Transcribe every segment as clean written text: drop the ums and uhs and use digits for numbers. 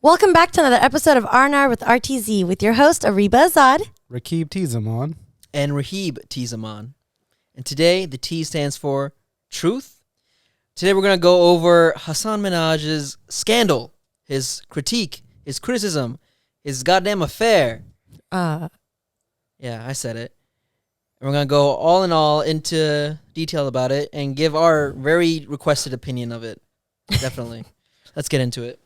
Welcome back to another episode of R&R with RTZ with your host, Areeba Ratib Zaman. And Ratib Zaman. And today, the T stands for truth. Today, we're going to go over Hasan Minhaj's scandal, his critique, his criticism, his goddamn affair. Yeah, I said it. And we're going to go all in all into detail about it and give our very requested opinion of it. Definitely. Let's get into it.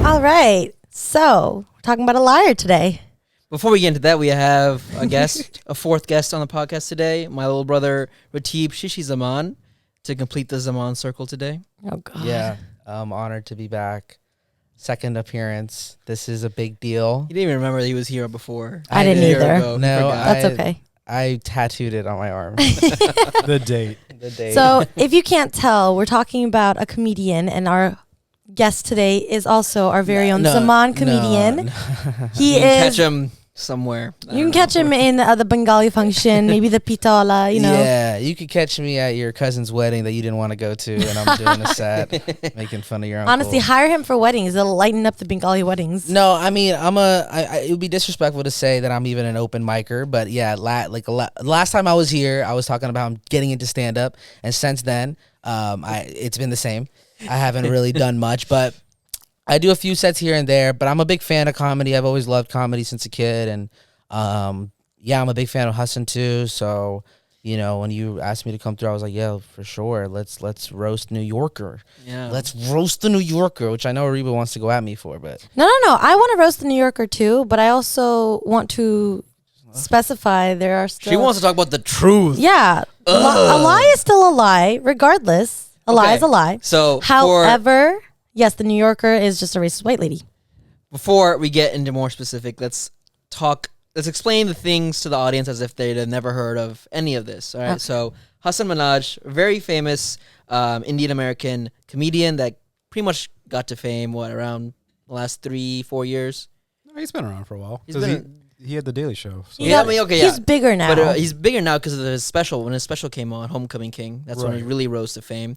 All right, so we're talking about a liar today. Before we get into that, we have a guest, a fourth guest on the podcast today, my little brother Ratib Zaman, to complete the Zaman circle today. Oh, God. Yeah, I'm honored to be back. Second appearance. This is a big deal. He didn't even remember that he was here before. I didn't either. No, That's okay. I tattooed it on my arm. The date. So if you can't tell, we're talking about a comedian, and our guest today is also our very own Zaman comedian. No. He you can is. catch him somewhere. You can catch him in the Bengali function, maybe the Pitola, you know. Yeah, you could catch me at your cousin's wedding that you didn't want to go to, and I'm doing a set making fun of your uncle. Honestly, hire him for weddings. It'll lighten up the Bengali weddings. No, I mean, it would be disrespectful to say that I'm even an open micer, but yeah, last time I was here, I was talking about him getting into stand-up, and since then, it's been the same. I haven't really done much, but I do a few sets here and there, but I'm a big fan of comedy. I've always loved comedy since a kid, and yeah, I'm a big fan of Hasan too, so you know, when you asked me to come through, I was like, yeah, for sure, let's roast New Yorker. Yeah. Let's roast the New Yorker, which I know Areeba wants to go at me for, but No. I want to roast the New Yorker too, but I also want to specify there are still... She wants to talk about the truth. Yeah. A lie is still a lie, regardless. A lie is a lie. So, however, yes, the New Yorker is just a racist white lady. Before we get into more specific, let's explain the things to the audience as if they'd have never heard of any of this. All right. Okay. So Hasan Minhaj, a very famous Indian American comedian that pretty much got to fame around the last 3-4 years. No, he's been around for a while. He had the Daily Show. So. Yeah, I mean, okay, he's bigger now. But he's bigger now because of his special. When his special came on, Homecoming King, that's when he really rose to fame.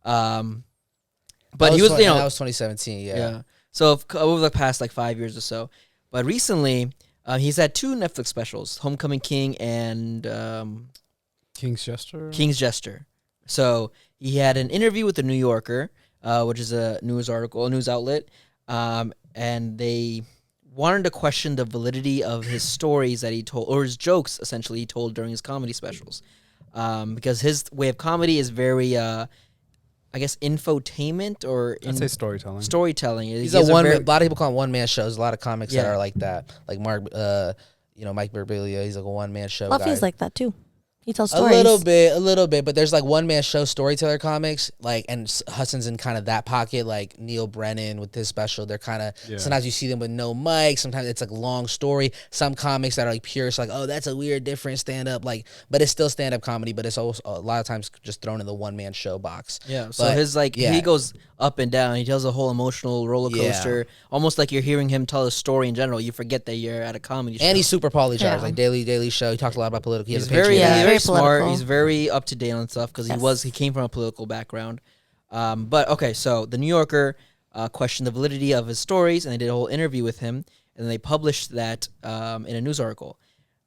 But he was, that was 2017. Yeah. So over the past 5 years or so, but recently he's had 2 Netflix specials, Homecoming King and King's Jester. So he had an interview with the New Yorker, which is a news outlet, and they wanted to question the validity of his stories that he told, or his jokes essentially he told during his comedy specials, because his way of comedy is very I guess infotainment or I'd say storytelling. He's a lot of people call him one-man shows. A lot of comics that are like that, like Mike Birbiglia. He's like a one-man show. Fluffy's like that too. He tells stories. A little bit, but there's one-man show storyteller comics, and Hasan's in kind of that pocket, like Neil Brennan with his special. They're kind of, sometimes you see them with no mic, sometimes it's long story. Some comics that are pure, it's oh, that's a weird, different stand-up, but it's still stand-up comedy, but it's also a lot of times just thrown in the one-man show box. Yeah, so his he goes up and down. He tells a whole emotional roller coaster, almost like you're hearing him tell a story in general. You forget that you're at a comedy show. And he's super polycharged, Daily Show. He talks a lot about political. He's very smart. Political. He's very up to date on stuff because he came from a political background. But okay, so the New Yorker questioned the validity of his stories, and they did a whole interview with him, and then they published that in a news article.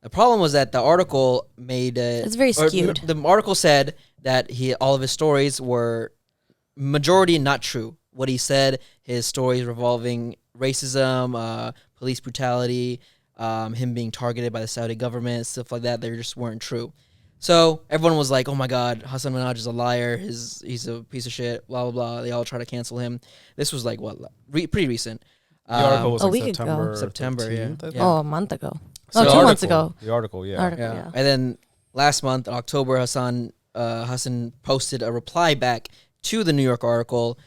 The problem was that the article it's very skewed. The article said that all of his stories were majority not true. What he said, his stories revolving racism, police brutality, him being targeted by the Saudi government, stuff like that, they just weren't true. So everyone was like, oh my God, Hasan Minhaj is a liar, he's a piece of shit, blah, blah, blah. They all try to cancel him. This was pretty recent. The article was a week ago. September, 13th, yeah. Oh, a month ago. So 2 months ago. The article, yeah. And then last month, in October, Hasan posted a reply back to the New York article,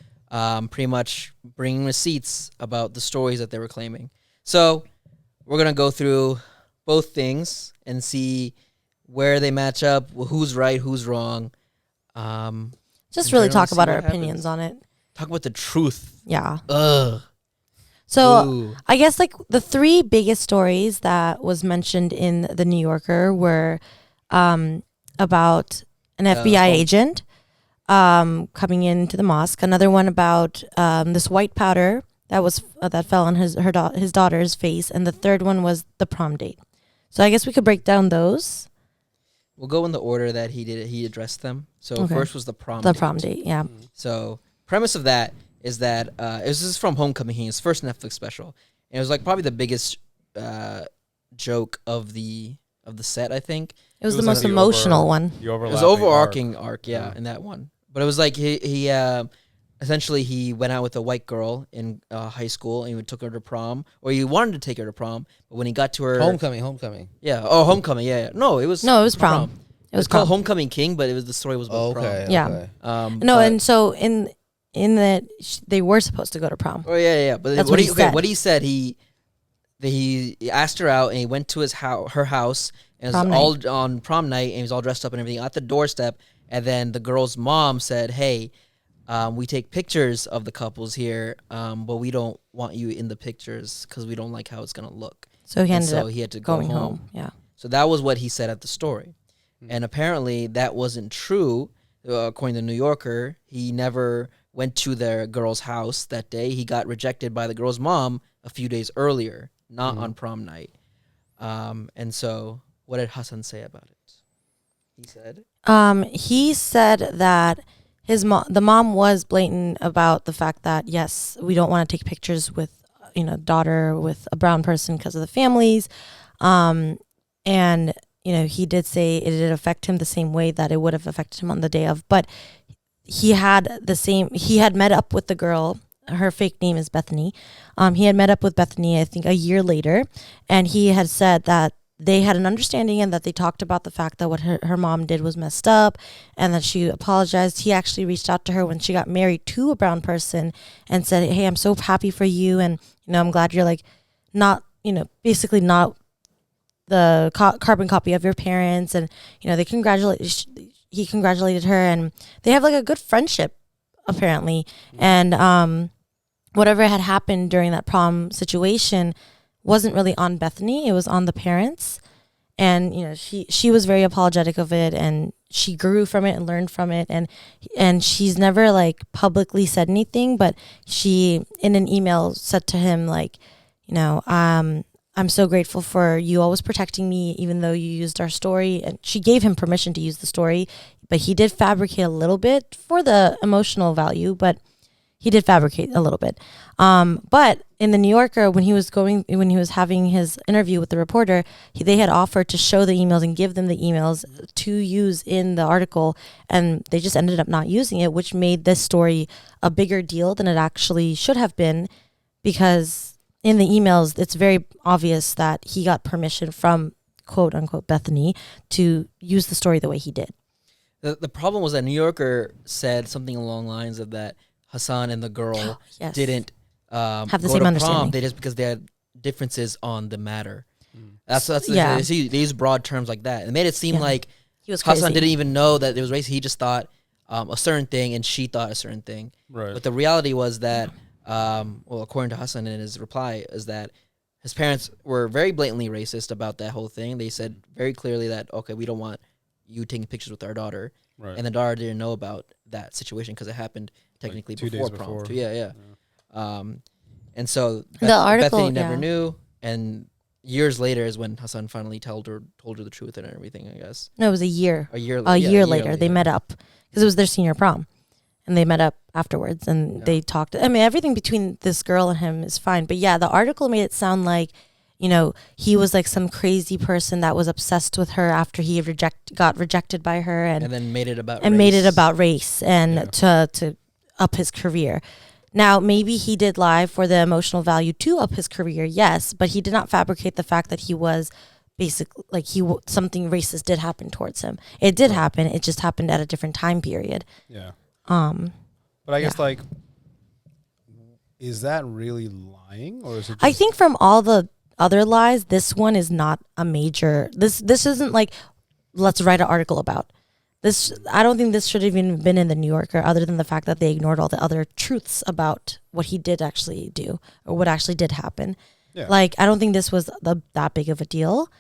pretty much bringing receipts about the stories that they were claiming. So we're going to go through both things and see where they match up, who's right, who's wrong. Just really talk about our opinions on it. Talk about the truth. Yeah. Ugh. So Ooh. I guess like the three biggest stories that was mentioned in the New Yorker were about an FBI agent coming into the mosque. Another one about this white powder that fell on his daughter's face, and the third one was the prom date. So I guess we could break down those. We'll go in the order that he addressed them. So Okay. first was the prom. The date. prom date, yeah. So premise of that is that this is from Homecoming, his first Netflix special, and it was like probably the biggest joke of the set. I think It was the most emotional one. it was an overarching arc, in that one. But it was like he essentially he went out with a white girl in high school and he took her to prom, or he wanted to take her to prom, but when he got to her Homecoming. yeah, homecoming, yeah. No, it was prom. It was called prom. Homecoming King, but the story was about prom. Yeah. Okay. No, and so in that they were supposed to go to prom. Oh yeah. But That's what what he said. What he said, he asked her out and he went to her house and it was Prom all on prom night and he was all dressed up and everything at the doorstep, and then the girl's mom said, "Hey, we take pictures of the couples here, but we don't want you in the pictures because we don't like how it's gonna look." So he And ended up he had to go going home. Yeah. So that was what he said at the story. And apparently that wasn't true. According to the New Yorker, he never went to the girl's house that day. He got rejected by the girl's mom a few days earlier, not on prom night. And so what did Hasan say about it? He said that the mom was blatant about the fact that, yes, we don't want to take pictures with, daughter with a brown person because of the families. And, he did say it did affect him the same way that it would have affected him on the day of. But he had met up with the girl. Her fake name is Bethany. He had met up with Bethany, I think, a year later. And he had said that they had an understanding and that they talked about the fact that what her mom did was messed up and that she apologized. He actually reached out to her when she got married to a brown person and said, "Hey, I'm so happy for you. And, I'm glad you're like not, basically not the carbon copy of your parents." And, he congratulated her and they have like a good friendship apparently. And, whatever had happened during that prom situation wasn't really on Bethany. It was on the parents. And, she was very apologetic of it and she grew from it and learned from it. And she's never like publicly said anything, but she in an email said to him like, I'm so grateful for you always protecting me, even though you used our story. And she gave him permission to use the story, but he did fabricate a little bit for the emotional value, but he did fabricate a little bit. But in the New Yorker, when he was having his interview with the reporter, they had offered to show the emails and give them the emails to use in the article, and they just ended up not using it, which made this story a bigger deal than it actually should have been, because in the emails, it's very obvious that he got permission from quote unquote Bethany to use the story the way he did. The problem was that New Yorker said something along the lines of that Hasan and the girl Yes. didn't Have the go same to understanding. prom. They just because they had differences on the matter. That's Yeah. they use broad terms like that. It made it seem like He was Hasan crazy. didn't even know that it was racist. He just thought a certain thing, and she thought a certain thing. Right. But the reality was that, according to Hasan in his reply, is that his parents were very blatantly racist about that whole thing. They said very clearly that, okay, we don't want you taking pictures with our daughter. Right. And the daughter didn't know about that situation because it happened technically Like 2 before days prom. before. Yeah. And so The article, Bethany never yeah. knew, and years later is when Hasan finally told her the truth and everything. I guess No, it was a year. a year Later, they met up because it was their senior prom, and they met up afterwards and they talked. I mean, everything between this girl and him is fine, but yeah, the article made it sound like, he was like some crazy person that was obsessed with her after he got rejected by her, and then made it about race and to up his career. Now, maybe he did lie for the emotional value to up his career, yes, but he did not fabricate the fact that he was basically like something racist did happen towards him. It did happen. It just happened at a different time period. Yeah. But I guess like, is that really lying, or is it? Just I think from all the other lies, this one is not a major. This isn't like, let's write an article about. I don't think this should have even been in the New Yorker, other than the fact that they ignored all the other truths about what he did actually do or what actually did happen. Yeah. Like, I don't think this was that big of a deal.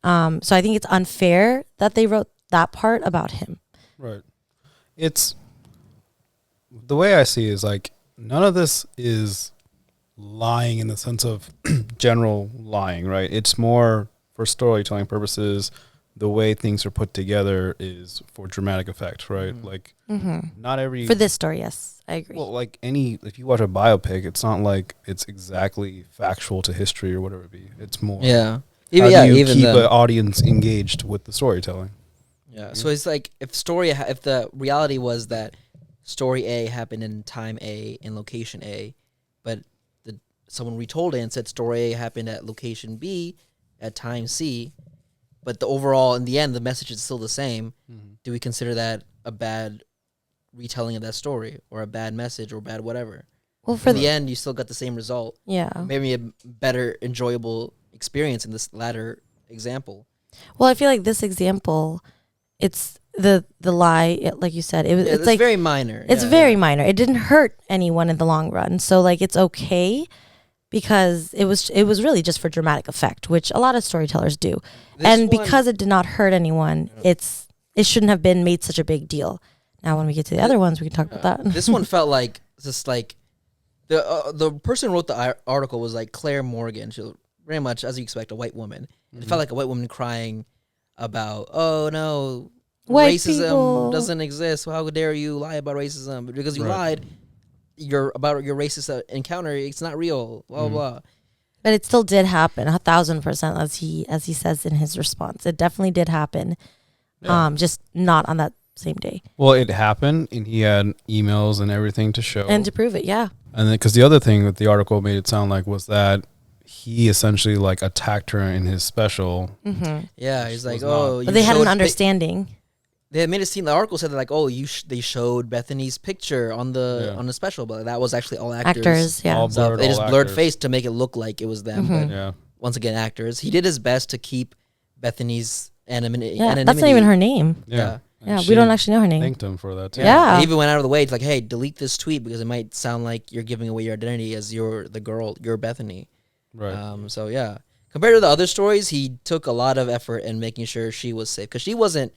So I think it's unfair that they wrote that part about him. Right. It's the way I see it is like none of this is lying in the sense of general lying, right? It's more for storytelling purposes. The way things are put together is for dramatic effect, right? Like not every For this story, yes, I agree. well, like if you watch a biopic, it's not like it's exactly factual to history or whatever it be. It's more Yeah. how do you keep then. the audience engaged with the storytelling? Yeah. So it's like if the reality was that story A happened in time A in location A, but someone retold it and said story A happened at location B at time C, but the overall in the end the message is still the same. Do we consider that a bad retelling of that story or a bad message or bad whatever? Well, for in the end, you still got the same result. Yeah. Maybe a better enjoyable experience in this latter example. Well, I feel like this example, it's the lie, like you said, it's like very minor. It's very minor. It didn't hurt anyone in the long run. So like it's okay because it was really just for dramatic effect, which a lot of storytellers do. Because it did not hurt anyone, it shouldn't have been made such a big deal. Now when we get to the other ones, we can talk about that. This one felt like just like the person who wrote the article was like Claire Morgan. She was very much, as you expect, a white woman. It felt like a white woman crying about, oh no, white racism people doesn't exist. Well, how dare you lie about racism? But because you lied, about your racist encounter, it's not real. Blah blah. But it still did happen, 1,000%, as he says in his response. It definitely did happen, just not on that same day. Well, it happened, and he had emails and everything to show And to prove it, yeah. And then because the other thing that the article made it sound like was that he essentially like attacked her in his special. Yeah, he's like, but they had an understanding. They had made it seem, the article said that like, oh, they showed Bethany's picture on the special, but that was actually all actors. Yeah. All blurred, They just blurred actors. face to make it look like it was them. But Yeah. once again, actors. He did his best to keep Bethany's anonymity. That's not even her name. Yeah. Yeah, we don't actually know her name. Thanked him for that too. Yeah. He even went out of the way to like, hey, delete this tweet because it might sound like you're giving away your identity as you're the girl, you're Bethany. Right. So yeah, compared to the other stories, he took a lot of effort in making sure she was safe because she wasn't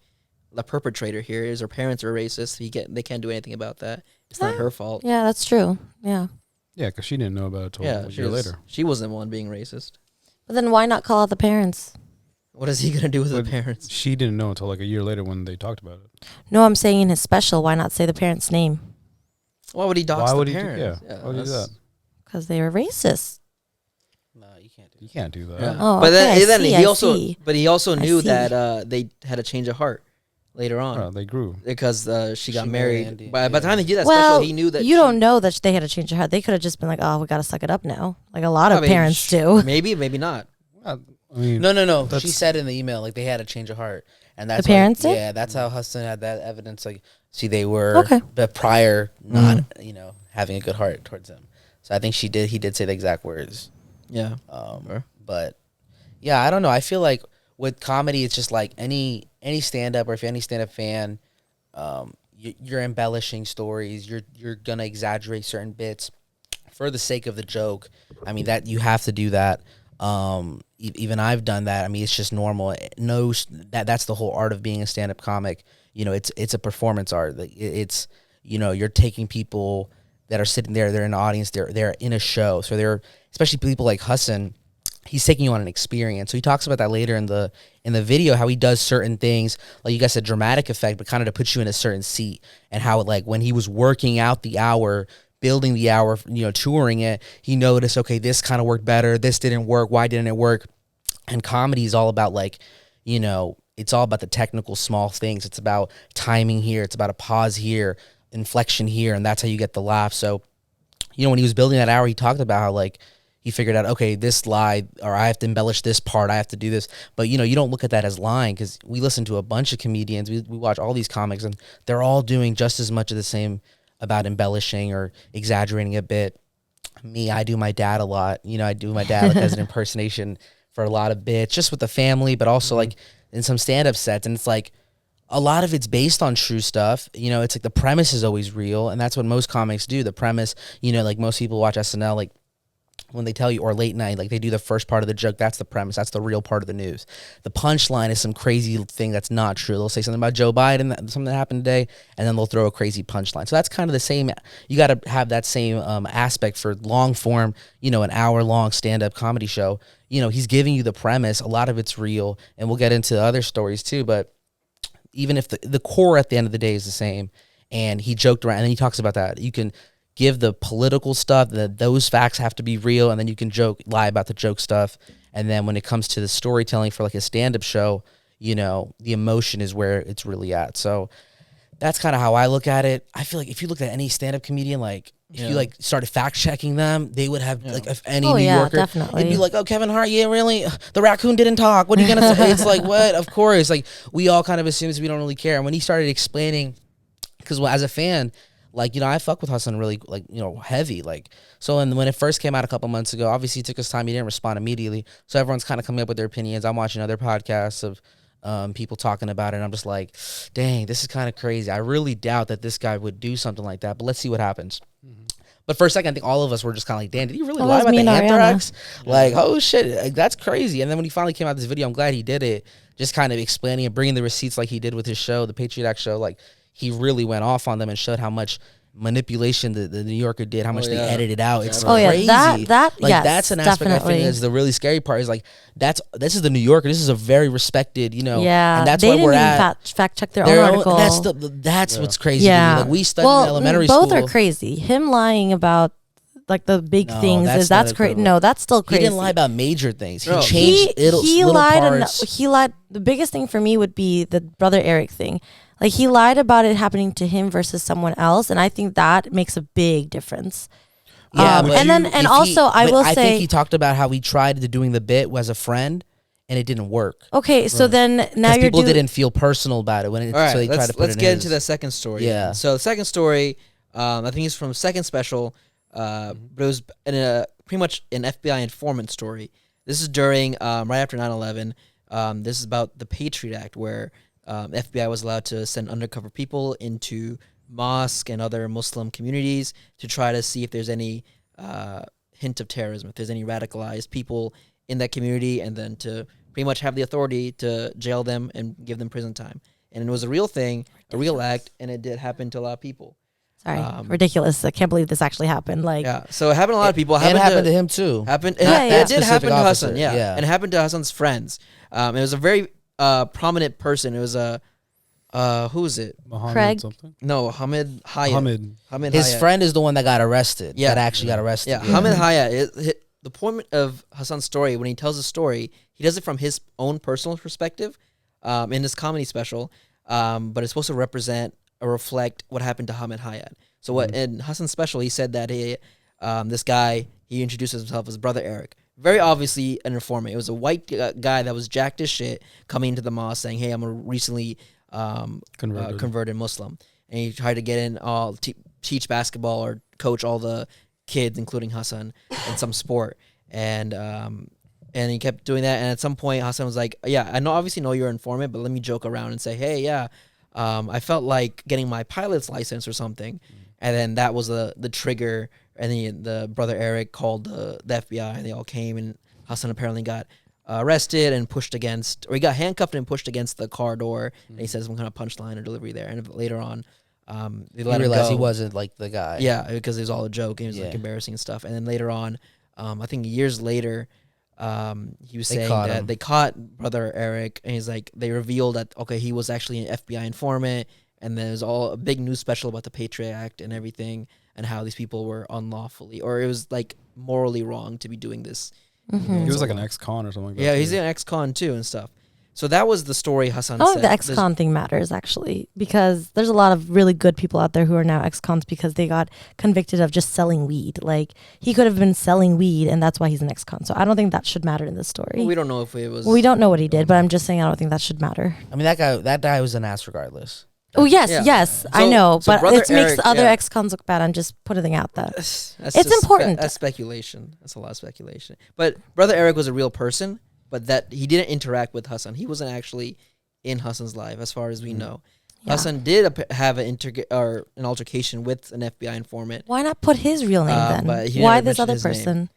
the perpetrator here. Her parents are racist. They can't do anything about that. It's not her fault. Yeah, that's true. Yeah. Yeah, because she didn't know about it until a year later. She wasn't the one being racist. But then why not call out the parents? What is he gonna do with the parents? She didn't know until like a year later when they talked about it. No, I'm saying in his special, why not say the parents' name? Why would he dox the parents? Why would he do that? Because they were racist. No, you can't do You can't do that. Yeah. Oh, but okay, then I he also, see. but he also knew see. that they had a change of heart later on. Oh, they grew. Because she got She married married. Andy, By the time he did that Well, special, he knew that you don't know that they had a change of heart. They could have just been like, "Oh, we got to suck it up now," like a lot of parents do. Maybe, maybe not. I mean, No. That's- She said in the email like they had a change of heart, and that's The parents did? Yeah, that's how Hasan had that evidence. Like, see, they were but prior not having a good heart towards him. So I think she did. He did say the exact words. Yeah. But yeah, I don't know. I feel like with comedy, it's just like any stand up or if you're any stand up fan, you're embellishing stories. You're gonna exaggerate certain bits for the sake of the joke. I mean that you have to do that. Even I've done that. I mean, it's just normal. That's the whole art of being a stand up comic. You know, it's a performance art. It's you're taking people that are sitting there. They're in the audience. They're in a show. So they're especially people like Hasan. He's taking you on an experience. So he talks about that later in the video, how he does certain things, like you guys said, dramatic effect, but kind of to put you in a certain seat, and how like when he was working out the hour, building the hour, touring it, he noticed, okay, this kind of worked better. This didn't work. Why didn't it work? And comedy is all about like, it's all about the technical small things. It's about timing here. It's about a pause here, inflection here, and that's how you get the laugh. So, when he was building that hour, he talked about how like he figured out, okay, this slide, or I have to embellish this part, I have to do this. But, you don't look at that as lying, because we listen to a bunch of comedians. We watch all these comics, and they're all doing just as much of the same about embellishing or exaggerating a bit. Me, I do my dad a lot. I do my dad like, as an impersonation for a lot of bits, just with the family, but also like in some stand-up sets. And it's like, a lot of it's based on true stuff. You know, it's like the premise is always real, and that's what most comics do. The premise, you know, like most people watch SNL, like when they tell you, or late night, like they do the first part of the joke. That's the premise. That's the real part of the news. The punchline is some crazy thing that's not true. They'll say something about Joe Biden, something that happened today, and then they'll throw a crazy punchline. So that's kind of the same. You got to have that same aspect for long form, you know, an hour long stand up comedy show. You know, he's giving you the premise. A lot of it's real, and we'll get into other stories too. But even if the core at the end of the day is the same, and he joked around, and then he talks about that, you can give the political stuff, that those facts have to be real, and then you can lie about the joke stuff. And then when it comes to the storytelling for like a stand-up show, you know, the emotion is where it's really at. So that's kind of how I look at it. I feel like if you looked at any stand-up comedian, like if you like started fact-checking them, they would have like, if any New Yorker, definitely. it'd be like, oh, Kevin Hart, yeah, really? The raccoon didn't talk. What are you gonna say? It's like, what? Of course. Like, we all kind of assume we don't really care. And when he started explaining, because as a fan, like, you know, I fuck with Hasan really, like, you know, heavy. Like, so and when it first came out a couple months ago, obviously it took us time. He didn't respond immediately. So everyone's kind of coming up with their opinions. I'm watching other podcasts of people talking about it. And I'm just like, dang, this is kind of crazy. I really doubt that this guy would do something like that. But let's see what happens. Mm-hmm. But for a second, I think all of us were just kind of like, damn, did he really lie about the anthrax? Like, oh, shit, like, that's crazy. And then when he finally came out this video, I'm glad he did it. Just kind of explaining and bringing the receipts like he did with his show, the Patriot Act show, like, he really went off on them and showed how much manipulation the New Yorker did, how much they edited out. It's crazy. That like, yes, that's an aspect definitely. I think is the really scary part. Is like this is the New Yorker. This is a very respected, you know. Yeah, and that's they why didn't we're even at. Fact check their own article. That's what's crazy. Yeah, to me. Like, we studied in elementary both school. are crazy. Him lying about like the big things that's crazy. No, that's still crazy. He didn't lie about major things. Bro, he changed he little lied. parts. He lied. The biggest thing for me would be the Brother Eric thing. Like, he lied about it happening to him versus someone else, and I think that makes a big difference. Yeah, I think he talked about how he tried to doing the bit as a friend, and it didn't work. Okay, so then now people didn't feel personal about it when it, right, so they tried to put let's get into the second story. Yeah. So the second story, I think it's from second special, but it was pretty much an FBI informant story. This is during right after 9/11. This is about the Patriot Act, where FBI was allowed to send undercover people into mosque and other Muslim communities to try to see if there's any hint of terrorism, if there's any radicalized people in that community, and then to pretty much have the authority to jail them and give them prison time. And it was a real thing, a real act, and it did happen to a lot of people. Sorry, ridiculous. I can't believe this actually happened. Like, yeah, so it happened to a lot of people. It happened to him too. It did happen to officer. Hasan, yeah. And it happened to Hasan's friends. It was a very prominent person. It was who is it? Muhammad Craig? something? No, Hamid Hayat. Hamid His Hayat. friend is the one that got arrested. Yeah. That actually got arrested. Yeah, Hamid Hayat. The point of Hasan's story, when he tells the story, he does it from his own personal perspective in his comedy special, but it's supposed to represent or reflect what happened to Hamid Hayat. So what in Hasan's special, he said that this guy, he introduces himself as Brother Eric. Very obviously an informant. It was a white guy that was jacked as shit coming into the mosque saying, hey, I'm a recently converted Muslim. And he tried to get in, teach basketball or coach all the kids, including Hasan, in some sport. And he kept doing that. And at some point, Hasan was like, yeah, I obviously know you're an informant, but let me joke around and say, hey, yeah, I felt like getting my pilot's license or something. And then that was the trigger. And then the Brother Eric called the FBI, and they all came, and Hasan apparently got arrested and pushed against, or he got handcuffed and pushed against the car door, and he said some kind of punchline or delivery there. And later on, they let him go. He wasn't like the guy. Yeah, because it was all a joke, and it was like embarrassing and stuff. And then later on, I think years later, he was saying that they caught Brother Eric, and he's like, they revealed that, okay, he was actually an FBI informant, and there's all a big news special about the Patriot Act and everything, and how these people were unlawfully, or it was like morally wrong to be doing this. Mm-hmm. He was like an ex-con or something like that. Yeah, he's an ex-con too and stuff. So that was the story Hasan I said. think the ex-con thing matters, actually, because there's a lot of really good people out there who are now ex-cons because they got convicted of just selling weed. Like, he could have been selling weed, and that's why he's an ex-con. So I don't think that should matter in this story. Well, we don't know if it was... We don't know what he did, but I'm just saying I don't think that should matter. I mean, that guy was an ass regardless. Oh, yes, I know, but it makes the other ex-cons look bad. I'm just putting out that. It's important. That's speculation. That's a lot of speculation. But Brother Eric was a real person, but that he didn't interact with Hasan. He wasn't actually in Hasan's life, as far as we know. Yeah. Hasan did have an altercation with an FBI informant. Why not put his real name then? but he Why never this mentioned other his name. person?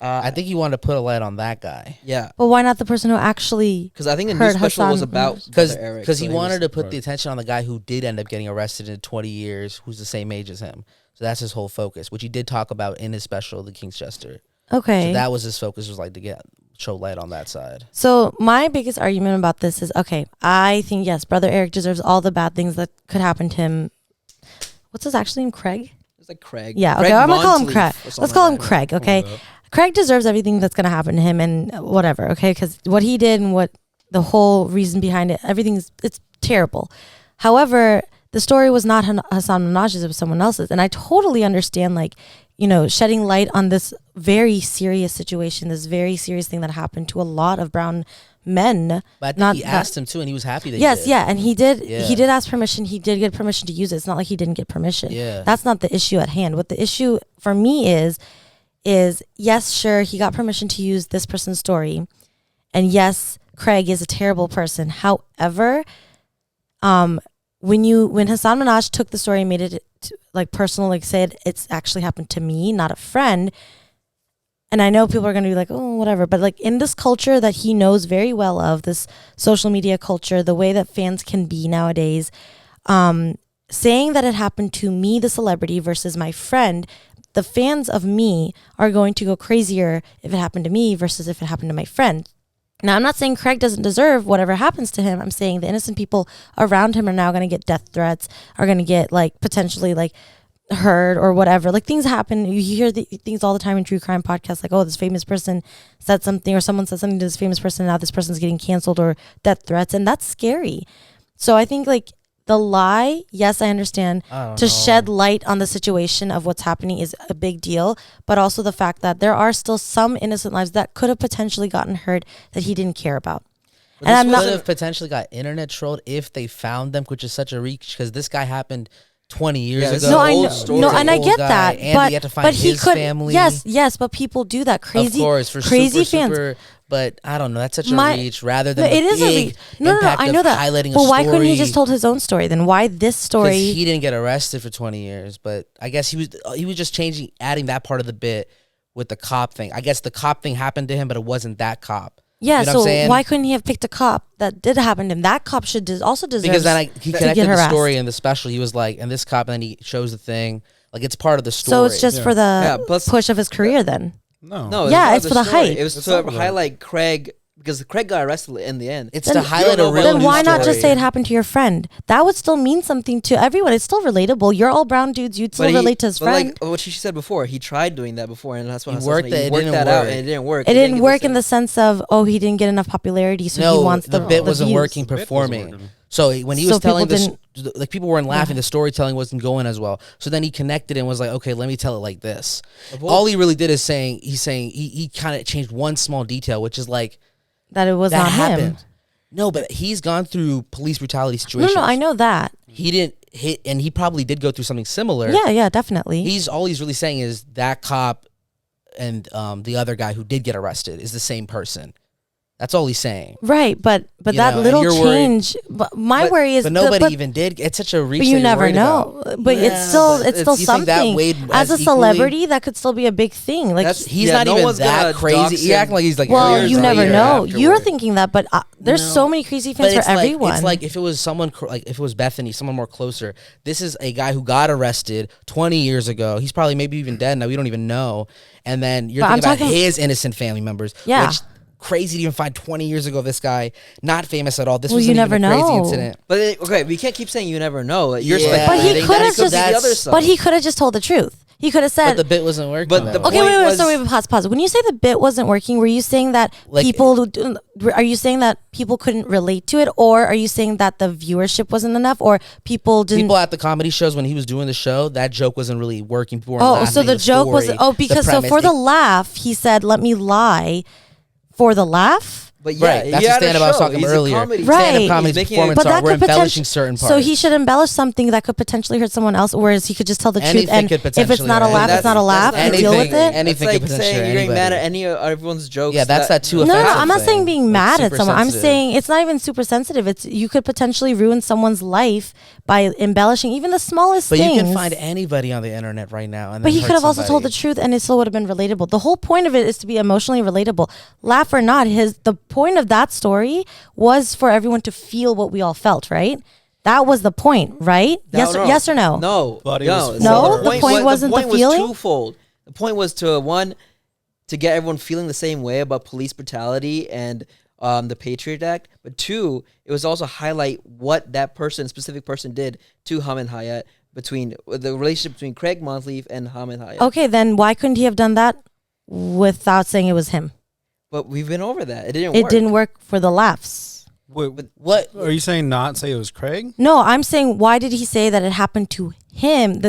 I think he wanted to put a light on that guy. Yeah, But why not the person who actually? because I think the Heard new special was Hasan about Because Brother Eric, so he wanted to put Right. the attention on the guy who did end up getting arrested in 20 years, who's the same age as him. So that's his whole focus, which he did talk about in his special, The King's Jester. Okay. So that was his focus, was like to show light on that side. So my biggest argument about this is, okay, I think, yes, Brother Eric deserves all the bad things that could happen to him. What's his actual name? Craig? It's like Craig. Yeah, Craig okay, I'm going to call him Monteith Craig. or something Let's call him like that. Craig, okay? Craig deserves everything that's going to happen to him and whatever, okay? Because what he did and what the whole reason behind it, it's terrible. However, the story was not Hasan Minhaj's, it was someone else's. And I totally understand, like, you know, shedding light on this very serious situation, this very serious thing that happened to a lot of brown men. But I think Not he that- asked him too, and he was happy that he Yes, did. yeah, and he did. Yeah. He did ask permission. He did get permission to use it. It's not like he didn't get permission. Yeah. That's not the issue at hand. What the issue for me is yes, sure, he got permission to use this person's story, and yes, Craig is a terrible person. However, when Hasan Minhaj took the story and made it like personal, like said it's actually happened to me, not a friend. And I know people are going to be like, oh, whatever. But like in this culture that he knows very well of, this social media culture, the way that fans can be nowadays, saying that it happened to me, the celebrity, versus my friend, the fans of me are going to go crazier if it happened to me versus if it happened to my friend. Now, I'm not saying Craig doesn't deserve whatever happens to him. I'm saying the innocent people around him are now going to get death threats, are going to get like potentially like hurt or whatever. Like things happen. You hear things all the time in true crime podcasts, like, oh, this famous person said something or someone said something to this famous person. Now this person's getting canceled or death threats. And that's scary. So I think like the lie, yes, I understand, to shed light on the situation of what's happening is a big deal. But also the fact that there are still some innocent lives that could have potentially gotten hurt that he didn't care about. But And this I'm not- would have potentially got internet trolled if they found them, which is such a reach, because this guy happened 20 years Yeah, this ago. is No, an I old know, story. no, He's an and I Old get guy, that, and he had to find but he his could, family. yes, but people do that, crazy, of course, for crazy super, fans. But I don't know. That's such a My- reach rather than No, the it is a big reach. No, impact I know of that. highlighting But a why couldn't he story. just told his own story then? Why this Because story? he didn't get arrested for 20 years, but I guess he was just adding that part of the bit with the cop thing. I guess the cop thing happened to him, but it wasn't that cop. Yeah, You know what so I'm saying? why couldn't he have picked a cop that did happen to him? That cop should also deserve. Because then he to connected get the harassed. story in the special. He was like, and this cop, and then he shows the thing. Like, it's part of the story. So it's just for the Yeah, plus- push of his career then. No, Yeah, not it's for the story. hype. It was It's to not for the highlight Craig, because Craig got arrested in the end. It's Then- to highlight you a don't know real about Then news why not story. just say it happened to your friend? That would still mean something to everyone. It's still relatable. You're all brown dudes. You'd still relate to his friend. Like what she said before, he tried doing that before, and that's what He Hasan worked said. it, He it worked didn't that out, work. and it didn't work. It didn't get work in same. the sense of, oh, he didn't get enough popularity, so no, he wants the bit wasn't views. working The bit wasn't performing. working. So when he So was telling people this, like people weren't laughing. The storytelling wasn't going as well. So then he connected and was like, okay, let me tell it like this. All he really did is he kind of changed one small detail, which is like that it was that not happened. him. No, but he's gone through police brutality No, situations. no, I know that. He didn't hit, and he probably did go through something similar. Yeah, definitely. He's really saying is that cop and the other guy who did get arrested is the same person. That's all he's saying. Right, but You that know, and little you're worried- change. But my worry is, but nobody but, even did. It's such a reach. But that you you're never worried know. about. But it's still but it's still you think that something. weighed As a equally? celebrity, that could still be a big thing. Like, He's Yeah, not no even one's that gonna crazy. dox He him. acting like he's like. well, years you never later know. You're afterward. thinking that, but there's No. so many crazy But fans for it's like, everyone. It's like if it was someone like if it was Bethany, someone more closer. This is a guy who got arrested 20 years ago. He's probably maybe even dead now. We don't even know. And then you're But I'm thinking about talking- his innocent family members. Yeah. Which crazy to even find 20 years ago. This guy not famous at all. This Well, was you even never a crazy know. incident. But okay, we can't keep saying you never know. You're Yeah. But he speculating. could have That's just. the other side. But he could have just told the truth. He could have But said. the bit wasn't working. But though. the Okay, point wait, was- so wait, pause. When you say the bit wasn't working, were you saying that Like- are you saying that people couldn't relate to it, or are you saying that the viewership wasn't enough, or people didn't? People at the comedy shows when he was doing the show, that joke wasn't really working. People weren't Oh, laughing so at the joke was story, because the so premise. for the laugh, he said, "Let me lie," for the laugh. But yeah, Right, that's he the had a stand-up I was show. talking He's earlier. a comedy. Right. Stand-up He's comedy's making performance But art. that We're could embellishing potentially, certain parts. so he should embellish something that could potentially hurt someone else, whereas he could just tell the truth. Anything And could if it's potentially not a hurt. laugh, And it's not a that's laugh. not And deal with anything- it. anything It's could like potentially saying hurt you're getting mad at anybody. any of everyone's jokes. Yeah, that's that too No, offensive. I'm not saying being Like, mad at super someone. I'm sensitive. saying it's not even super sensitive. It's you could potentially ruin someone's life by embellishing even the smallest But things. you can find anybody on the internet right now. And But then he hurt could have also told the somebody. truth, and it still would have been relatable. The whole point of it is to be emotionally relatable. Laugh or not, the point of that story was for everyone to feel what we all felt, right? That was the point, right? Yes or no? No. But it no. was No, for- the point wasn't the feeling? was twofold. The point was to get everyone feeling the same way about police brutality and the Patriot Act. But two, it was also highlight what that specific person did to Hamid Hayat, between the relationship between Craig Monteith and Hamid Hayat. Okay, then why couldn't he have done that without saying it was him? But we've been over that. It didn't It work. didn't work for the laughs. Wait, What? are you saying? Not say it was Craig? No, I'm saying why did he say that it happened to him?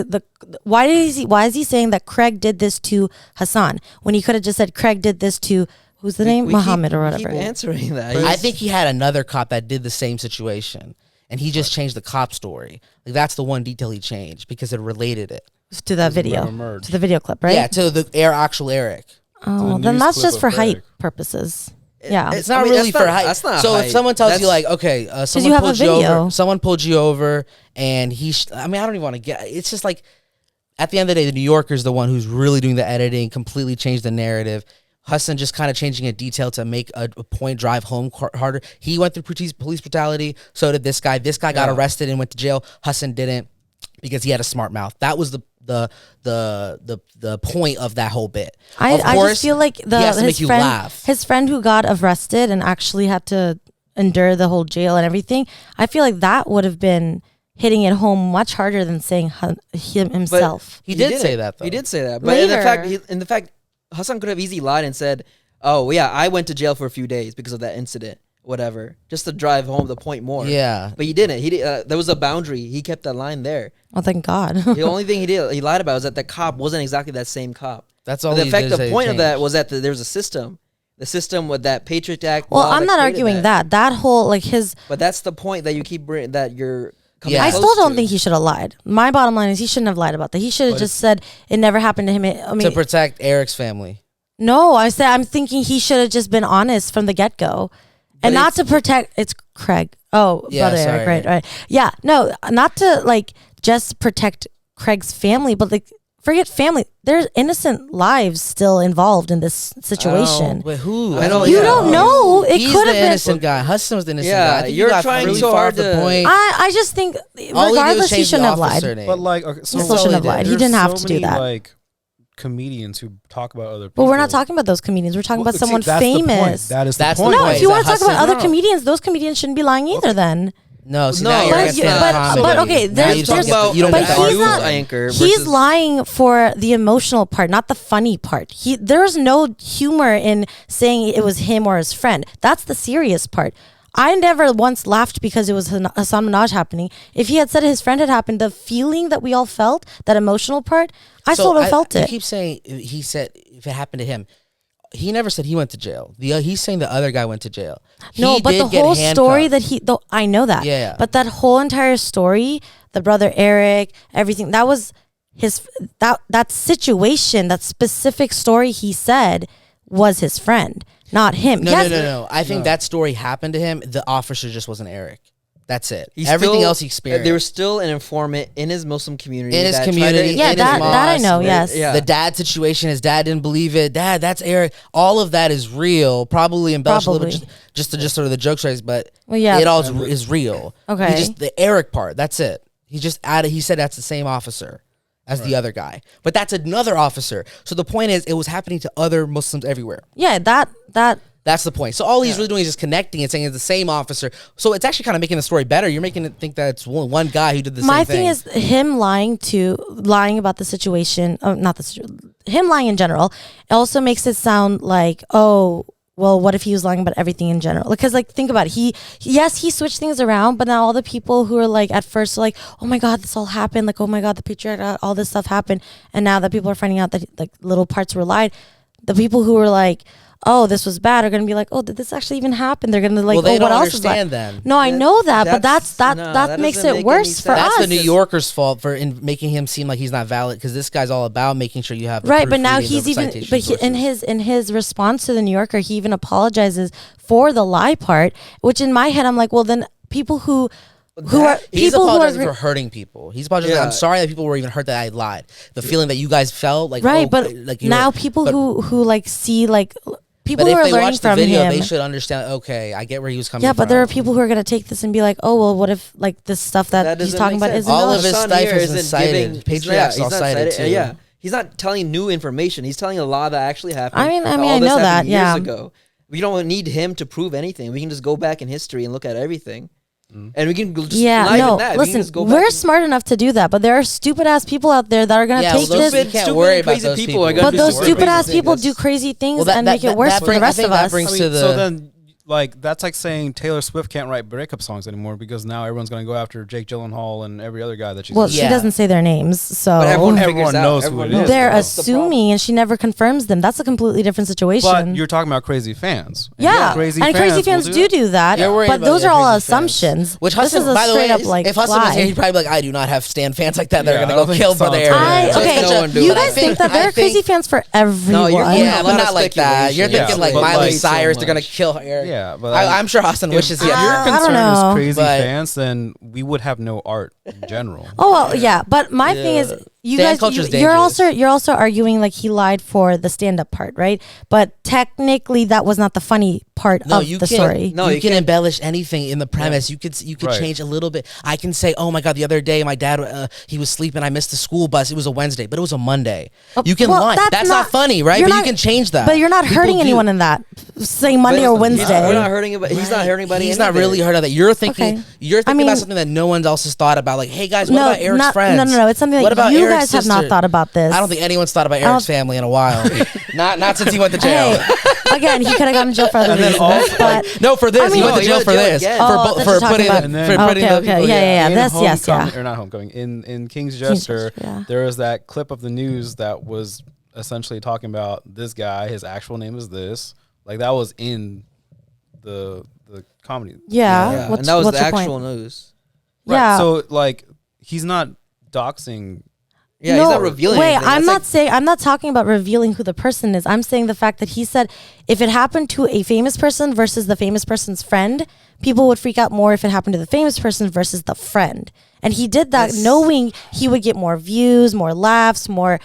Why is he saying that Craig did this to Hasan when he could have just said Craig did this to who's the name? Muhammad or We whatever. keep answering that. I think he had another cop that did the same situation, and he just changed the cop story. Like that's the one detail he changed because it related it. To that video. never merged. To the video clip, right? Yeah, to the actual Eric. Oh, the then news that's clip just of for Craig. hype purposes. Yeah. It's not I mean, really that's for not- hype. that's not So if hype. someone tells you That's- like, okay, you someone have a pulled you video. over, someone pulled you over, and I mean, I don't even want to get. It's just like, at the end of the day, the New Yorker's the one who's really doing the editing, completely changed the narrative. Hasan just kind of changing a detail to make a point drive home harder. He went through police brutality. So did this guy. This guy got arrested and went to jail. Hasan didn't because he had a smart mouth. That was the point of that whole bit. I just feel like he has to make you laugh. his friend who got arrested and actually had to endure the whole jail and everything, I feel like that would have been hitting it home much harder than saying himself. He did didn't. say that though. He did say that. But in Later. the fact, Hasan could have easily lied and said, "Oh yeah, I went to jail for a few days because of that incident, whatever," just to drive home the point more. Yeah. But he didn't. There was a boundary. He kept that line there. Oh, thank God. The only thing he lied about was that the cop wasn't exactly that same cop. That's all. But the he fact, did the say point of that changed. was that there was a system. The system with that Patriot Act. Well, law I'm that not created arguing that. That whole like his. But that's the point that you keep bringing. That you're. Coming Yeah. I close still don't to. think he should have lied. My bottom line is he shouldn't have lied about that. He should have just said it never happened to him. I mean, to protect Eric's family. no, I'm thinking he should have just been honest from the get go, and not to protect. It's Craig. Oh, Yeah, brother sorry. Eric. Right. Yeah. No, not to like just protect Craig's family, but like forget family. There's innocent lives still involved in this situation. Wait, who? I don't- You yeah. don't know. It He's could the have been. innocent guy. Hasan was the innocent Yeah, guy. I think you're you got trying really so far hard off the to- point. I just think All he did was regardless he change shouldn't the have lied. officer name. But like, okay, so He still shouldn't have lied. He there's didn't have so to do many, that. Like comedians who talk about other people. But we're not talking about those comedians. We're talking Well, about someone see, that's the point. famous. That is That's the the point. No, point. if you Is want to that talk about Hasan? other No. comedians, those comedians shouldn't be lying either. Then, No, so No, now you're but- asking but- comedy. but okay, Now there's- you don't there's- get the- you don't but get the he's argument. not- anchor. he's versus- lying for the emotional part, not the funny part. There's no humor in saying it was him or his friend. That's the serious part. I never once laughed because it was Hasan Minhaj happening. If he had said his friend had happened, the feeling that we all felt, that emotional part, I still would have felt You it. keep saying he said if it happened to him. He never said he went to jail. He's saying the other guy went to jail. No, He but the did get whole story handcuffed. I know that. Yeah. But that whole entire story, the brother Eric, everything, that was that situation, that specific story he said was his friend, not him. No. I think that story happened to him. The officer just wasn't Eric. That's it. He's Everything still- else he experienced. There was still an informant in his Muslim community. In his that tried community, to- Yeah, in his that I know, mosque, yes. Yeah. The dad situation, his dad didn't believe it. Dad, that's Eric. All of that is real. Probably embellished a little bit just sort of the joke stories, but Well, yeah. it all is real. Okay. He just the Eric part. That's it. He just added. He said that's the same officer as the other guy, but that's another officer. So the point is, it was happening to other Muslims everywhere. Yeah, that That's the point. So all he's really doing is just connecting and saying it's the same officer. So it's actually kind of making the story better. You're making it think that it's one guy who did the my same thing. thing is him lying about the situation. Not him lying in general. It also makes it sound like, oh, well, what if he was lying about everything in general? Because like, think about it. He switched things around, but now all the people who are like at first are like, oh my God, this all happened. Like, oh my God, the Patriot Act, all this stuff happened. And now that people are finding out that like little parts were lied, the people who were like, oh, this was bad, are going to be like, oh, did this actually even happen? They're going to like, Well, they oh, don't what else is bad? understand then. No, I know that, but that's- that no, that makes doesn't it make worse any for sense. us. That's the New Yorker's fault for making him seem like he's not valid, because this guy's all about making sure you have the Right, but now proofreading, he's the even, citation but he, sources. in his response to the New Yorker, he even apologizes for the lie part, which in my head, I'm like, well, then people who are He's people who apologizing are for hurting people. He's apologizing. Yeah. I'm sorry that people were even hurt that I lied. The feeling that you guys felt like, right, oh, but like you now were- people but- who like see like people But who if are they learning watch the from video, him. they should understand. Okay, I get where he was coming Yeah, from. but there are people who are gonna take this and be like, oh well, what if like this stuff that he's doesn't talking make about sense. isn't All us? of his Hasan stuff here has isn't been cited. giving- Patriarchs he's all not cited too. Yeah, he's not telling new information. He's telling a law that actually happened. I mean, all I this know happened that, years yeah. ago. We don't need him to prove anything. We can just go back in history and look at everything, and we can just Yeah, not no. even that. We can Listen, just go back we're and- smart enough to do that, but there are stupid ass people out there that are gonna Yeah, take well, those this. people- can't stupid worry and about crazy those people. people. are gonna But do those stupid stupid crazy ass things. people That's- do crazy things Well, that- and that- make it that- worse that for bring- the I rest think of that us. brings I to mean, the so then, like, that's like saying Taylor Swift can't write breakup songs anymore because now everyone's going to go after Jake Gyllenhaal and every other guy that she's Well, with. she Yeah. doesn't say their names, so But everyone Everyone knows who Everyone it is. they're That's the problem. assuming, and she never confirms them. That's a completely different situation. But you're talking about crazy fans. And yeah, crazy and crazy fans will do that. You're worried But about those your are all crazy fans. assumptions. Which this Hasan, is a by the way, straight up like if Hasan was lie. here, he'd probably be like, I do not have stan fans like that. They're Yeah, I gonna don't go think kill for Hasan's their. right. So Okay, no one do you it. guys think that there are crazy fans for everyone. you're getting Yeah, a but lot not of like that. You're speculation. thinking like but Miley like so Cyrus. They're gonna much. kill her. Yeah, but I'm sure Hasan wishes he if had. your I don't concern know. is crazy But- fans, then we would have no art in general. Oh well, yeah, but my thing is, you Stan guys, culture's you're dangerous. also arguing like he lied for the stand-up part, right? But technically, that was not the funny part No, of you the can't. story. No, you you can can't. embellish anything in the premise. You could Right. change a little bit. I can say, oh my god, the other day my dad he was sleeping. I missed the school bus. It was a Wednesday, but it was a Monday. You can Well, lie. That's not funny, right? you're But not- you can change that. But you're not People hurting do. anyone in that. Saying Monday or We're Wednesday. not hurting anybody. He's not hurting anybody. He's not really hurt of that. You're thinking. Okay. You're thinking I mean- about something that no one else has thought about. Like, hey guys, what No, about Eric's not- friends? no. It's something What that about you Eric's guys have not sister? thought about this. I don't think anyone's thought about don't- Eric's family in a while. not since he went to jail. Hey, again, he could have gone to jail for other And then reasons, also, but No, for this. I mean- he went No, to he jail went for to jail this. again. Oh, For, that's what for you're talking putting about. And the, then- for putting Okay, the okay, people. yeah. In This, yes, Homecoming- yeah. or not Homecoming. In King's King's Jester, Jester, yeah. there was that clip of the news that was essentially talking about this guy. His actual name is this. Like that was in the comedy. yeah. Yeah, What's, and that was what's the your actual point? news. Right. Yeah. So like he's not doxing. Yeah, he's not revealing. Wait, anything. I'm That's not like- saying I'm not talking about revealing who the person is. I'm saying the fact that he said if it happened to a famous person versus the famous person's friend, people would freak out more if it happened to the famous person versus the friend. And he did that knowing he would get more views, more laughs, more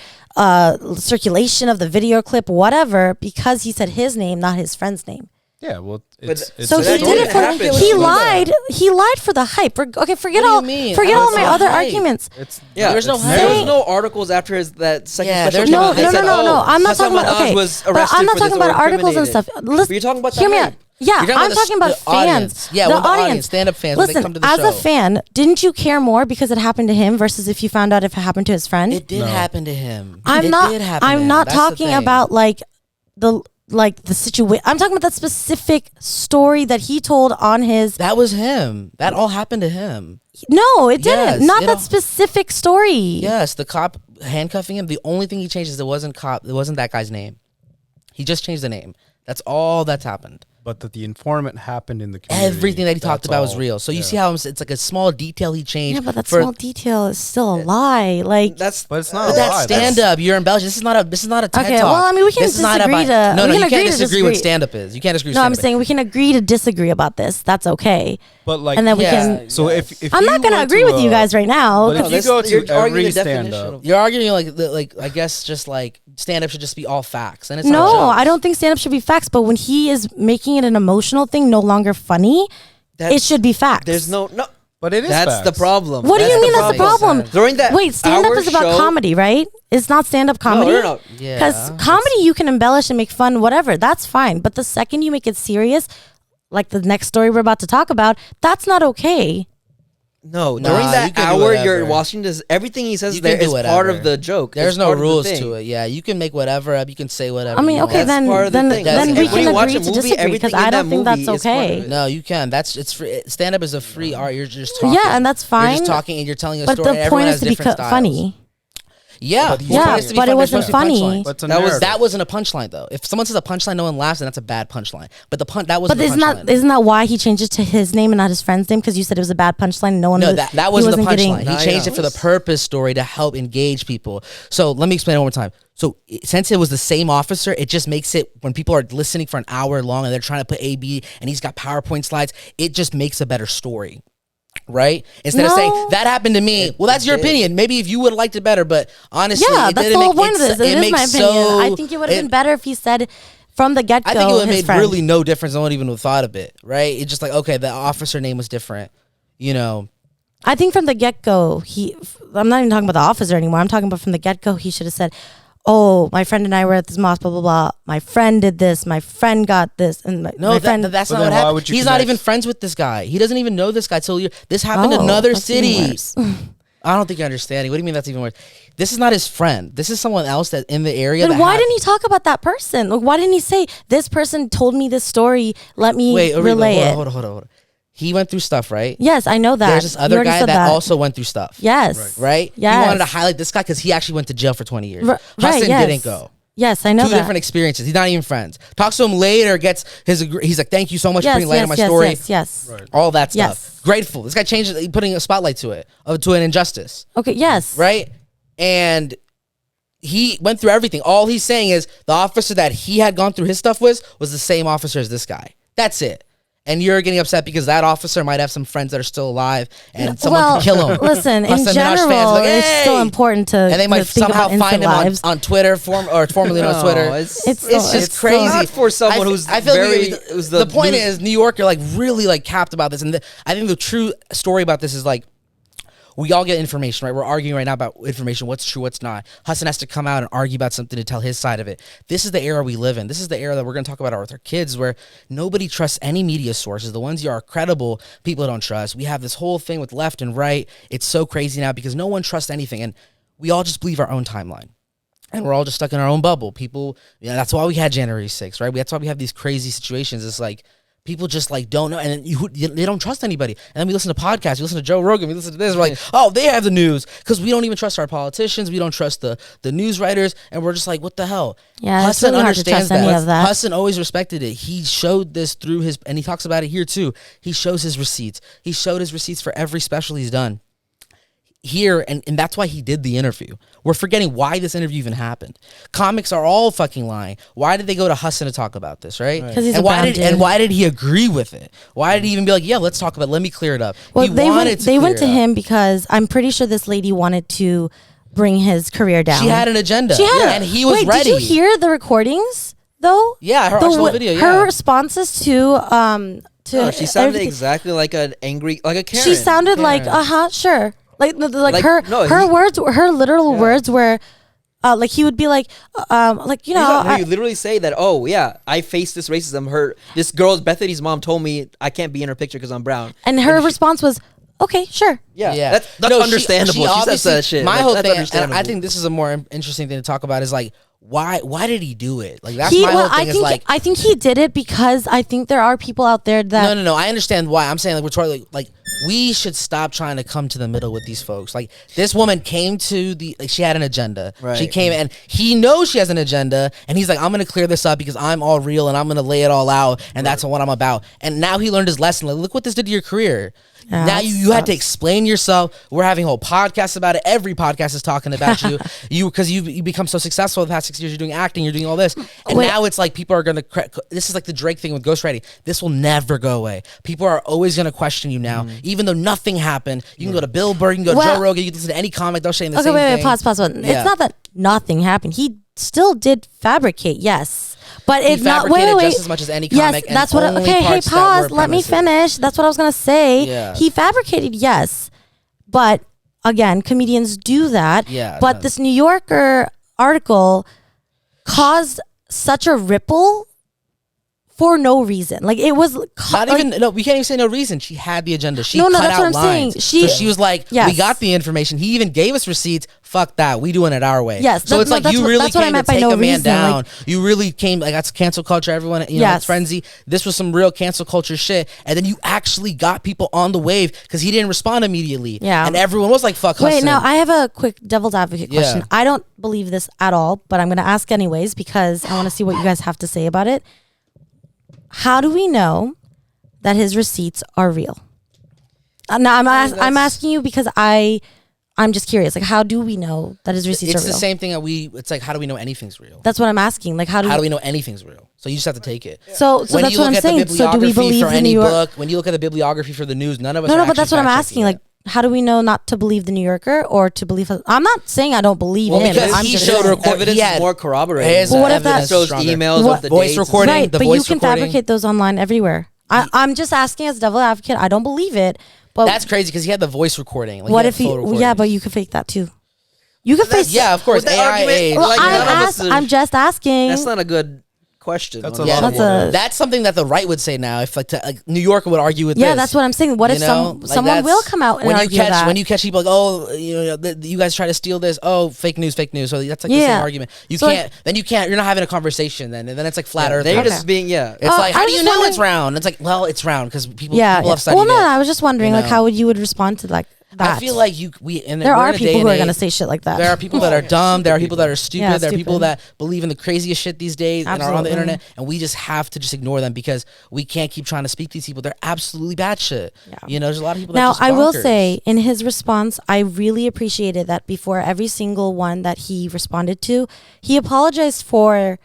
circulation of the video clip, whatever, because he said his name, not his friend's name. Yeah, well, it's So a he that story. did it for happen. he What lied. He lied for the hype. Okay, forget What all do you mean? forget I all was my so other hyped. arguments. It's Yeah, There's no it's- hype. there was Saying- no articles after that second Yeah, special. there's came no- out. They no, said, no, no. "Oh, I'm not Hasan talking about Minhaj okay. was But arrested I'm not for talking this or about articles and incriminated." stuff. Listen, But you're talking about the hear me out. hype. Yeah, You're talking I'm about talking about the audience. fans. Yeah, the well, the audience. audience, stand-up fans, when they Listen, come to the as show. a fan, didn't you care more because it happened to him versus if you found out if it happened to his friend? It did No. happen to him. I'm It not. did happen to I'm him. not That's the talking thing. about the situation. I'm talking about that specific story that he told on his. That was him. That all happened to him. No, it didn't. Yes, Not it that all- specific story. Yes, the cop handcuffing him. The only thing he changed is it wasn't cop. It wasn't that guy's name. He just changed the name. That's all that's happened. but that the informant happened in the community. Everything that he talked That's about was all. real. So you Yeah. see how it's like a small detail he changed. Yeah, but that for- small detail is still a lie. Like That's But it's not But a that's lie. stand up. You're embellishing. This is not a TED Okay, talk. well, I mean, we can This is not disagree about- to- we No, can you agree can't to disagree with disagree. stand up is. You can't disagree with no, I'm stand-up. saying we can agree to disagree about this. That's okay. But like, And then we Yeah. can. so if I'm you not gonna went agree to with you guys right now. But if 'cause you go you're to arguing every the definition stand-up, of- You're arguing like I guess just like stand up should just be all facts, and it's not no, jokes. I don't think stand up should be facts. But when he is making it an emotional thing, no longer funny, it should be facts. There's no. but it is That's facts. the problem. What do you mean that's the problem? During that Wait, stand up hour is about show- comedy, right? It's not stand up comedy. No. Yeah. Because comedy you can embellish and make fun, whatever. That's fine. But the second you make it serious, like the next story we're about to talk about, that's not okay. No, Nah, during you that can do hour, whatever. you're watching this. Everything he says You there can is do part whatever. of the joke. There's It's no part of the rules thing. to it. Yeah, you can make whatever up. You can say whatever. I mean, you okay, want. That's part of the then thing. then That's- we if can when you watch agree a to movie, disagree everything because I in don't that think that's movie is part of okay. it. No, you can. It's free. Stand up is a free art. You're just talking. Yeah, and that's You're fine. just talking and you're telling a But story. the and point everyone is has to be different styles. funny. Yeah, But he's Yeah, telling but you. it wasn't supposed to be funny. punchlines. But it's a That was- narrative. That wasn't a punchline though. If someone says a punchline, no one laughs, then that's a bad punchline. But that wasn't. But a isn't punchline. that why he changed it to his name and not his friend's name? Because you said it was a bad punchline. No one. No, was, that he wasn't the punchline. getting- He changed it for the purpose story to help engage people. So let me explain it one more time. So since it was the same officer, it just makes it, when people are listening for an hour long and they're trying to put A/B and he's got PowerPoint slides, it just makes a better story. Right? Instead of No. saying that happened to me, well, that's your opinion. Maybe if you would have liked it better, but honestly, Yeah, it that's the didn't whole make point of this. It is my makes opinion. I think it would have been better if he said from the get go. I think it would have his made friend. really no difference. No one even would have thought of it, right? It's just like, okay, the officer name was different, you know. I think from the get go, I'm not even talking about the officer anymore. I'm talking about from the get go, he should have said, "Oh, my friend and I were at this mosque, blah blah blah. My friend did this. My friend got this, and my friend." That's But not then what why happened. would you He's not connect? even friends with this guy. He doesn't even know this guy till this happened in Oh, another that's even city. worse. I don't think you're understanding. What do you mean that's even worse? This is not his friend. This is someone else that in the area. Then why didn't he talk about that person? Like, why didn't he say this person told me this story? Let me Wait, Areeba, relay it. hold on. He went through stuff, right? Yes, I know that. There's this You other already guy said that also went through stuff. Yes. Right? Yes. He wanted to highlight this guy because he actually went to jail for 20 years. Right, Hasan yes. didn't go. Yes, I know Two that. different experiences. He's not even friends. Talks to him later, he's like, thank you so much for putting light on my story. Yes. Right. All that stuff. Yes. Grateful. This guy changed it, putting a spotlight to it, to an injustice. Okay, yes. Right? And he went through everything. All he's saying is the officer that he had gone through his stuff with was the same officer as this guy. That's it. And you're getting upset because that officer might have some friends that are still alive and someone could kill him. Listen, in Hasan Minhaj fans general, like, it's still "Hey!" important to And they might to think somehow about find him innocent lives. on Twitter, formerly known as No, Twitter. it's It's just still- crazy. Not for someone who's I feel very- like it was the point news- is New York are like really like capped about this, and I think the true story about this is like we all get information, right? We're arguing right now about information, what's true, what's not. Hasan has to come out and argue about something to tell his side of it. This is the era we live in. This is the era that we're going to talk about with our kids, where nobody trusts any media sources. The ones you are credible, people don't trust. We have this whole thing with left and right. It's so crazy now because no one trusts anything, and we all just believe our own timeline. And we're all just stuck in our own bubble. People, that's why we had January 6th, right? That's why we have these crazy situations. It's like people just like don't know, and they don't trust anybody. And then we listen to podcasts, we listen to Joe Rogan, we listen to this. We're like, oh, they have the news, because we don't even trust our politicians. We don't trust the news writers, and we're just like, what the hell? Yeah, it's Hasan really hard to understands trust any of that. Hasan always respected it. He showed this through his, and he talks about it here too. He shows his receipts. He showed his receipts for every special he's done here, and that's why he did the interview. We're forgetting why this interview even happened. Comics are all fucking lying. Why did they go to Hasan to talk about this, right? 'Cause he's and a why brown did dude. and why did he agree with it? Why did he even be like, yeah, let's talk about it. Let me clear it up. Well, He they wanted went. to They went clear to it up. him because I'm pretty sure this lady wanted to bring his career down. She had an agenda. She had, and he was wait, ready. Did you hear the recordings though? Yeah, I heard the watched the whole w- video. Her Yeah. responses to No, she sounded everything- exactly like an angry, like a Karen. She sounded like Karen. sure, like Like, her no, her he- words, her literal words were. Like he would be like you know, You literally say that. Oh yeah, I face this racism. This girl's Bethany's mom told me I can't be in her picture because I'm brown. and her response was, "Okay, sure." Yeah, that's No, understandable. She says obviously- that shit. My Like, whole that's thing, and understandable. I think this is a more interesting thing to talk about, is like, why did he do it? Like, that's He, my whole well, thing. I think he did it because I think there are people out there that No. I understand why. I'm saying, like, we're totally like we should stop trying to come to the middle with these folks. Like, this woman came to she had an agenda. Right. She came, and he knows she has an agenda, and he's like, I'm gonna clear this up because I'm all real and I'm gonna lay it all out, and that's what I'm about. And now he learned his lesson. Like, look what this did to your career. Yeah, Now you had to that's- explain yourself. We're having whole podcasts about it. Every podcast is talking about you. Because you become so successful the past 6 years. You're doing acting. You're doing all this, and Wait. now it's like people are gonna. This is like the Drake thing with ghostwriting. This will never go away. People are always gonna question you now, even though nothing happened. You can go to Billboard. You can go to Well- Joe Rogan. You can listen to any comic. They're saying the Okay, same wait, thing. pause. Yeah. It's not that nothing happened. He still did fabricate, yes, but He it's not. fabricated Wait. just as much as any Yes, comic. and that's what. only Okay, hey, parts that pause. were Let me premises. finish. That's what I was gonna say. Yeah. He fabricated, yes, but again, comedians do that. Yeah, But no. this New Yorker article caused such a ripple for no reason. Like it was Not even no. We can't even say no reason. She had the agenda. She No, cut that's out what I'm lines. saying. So she was like, Yes. "We got the information." He even gave us receipts. Fuck that. We doing it our way. Yes, So it's like that's you what- really that's what I came meant to by take no a man reason, down. like- You really came like that's cancel culture. Everyone, you know, Yes. frenzy. This was some real cancel culture shit. And then you actually got people on the wave because he didn't respond immediately. Yeah. And everyone was like, "Fuck." Wait, Hasan. now I have a quick devil's advocate Yeah. question. I don't believe this at all, but I'm going to ask anyways because I want to see what you guys have to say about it. How do we know that his receipts are real? Now I'm asking you because I'm just curious. Like, how do we know that his receipts It's are the real? same thing that it's like, how do we know anything's real? That's what I'm asking. Like, how do we know anything's real? So you just have to take it. So When that's you what look I'm at the saying. So do we bibliography believe for the any New York? book? When you look at the bibliography for the news, none of us. No, are but that's actually what I'm fact-checking asking. it. Like, how do we know not to believe the New Yorker or to believe? I'm not saying I don't believe Well, him. because I'm he just showed saying. record- Evidence he had- is more corroborating. His But what if that- evidence shows stronger. emails What- of the voice dates. recording, Right, the but you voice can recording. fabricate those online everywhere. I'm just asking as devil advocate. I don't believe it, but That's crazy because he had the voice recording. Like, what he if had he? full recording. Yeah, but you could fake that too. You could fake. Yeah, of course. With that AI argument, age. Well, like, none of us are- I'm just asking. That's not a good question. That's on a the lot show. of That's a- That's something that the right would say now. If like New Yorker would argue with Yeah, this. that's what I'm saying. What if You know? Like, someone that's- will come out and when argue you catch that? when you catch people like, oh, you know, you guys try to steal this. Oh, fake news. So that's like the same Yeah. argument. You So, can't. Then you can't. You're not having a conversation. Then and then it's like flat Earth. They're Okay. just being It's Oh, like, I how was do you just know wondering- it's round? It's like, well, it's round because people yeah, people yeah. have studied Well, no, it. I was just wondering, you like, know? how would you would respond to like that? I feel like and there we're are in a day people and who are age- gonna say shit like that. There are people that are dumb. There are people that are stupid. Yeah, There are people stupid. that believe in the craziest shit these days and are on the Absolutely. internet. And we just have to just ignore them because we can't keep trying to speak to these people. They're absolutely bad shit. Yeah. You know, there's a lot of people Now, that just I will bonkers. say, in his response, I really appreciated that before every single one that he responded to, he apologized for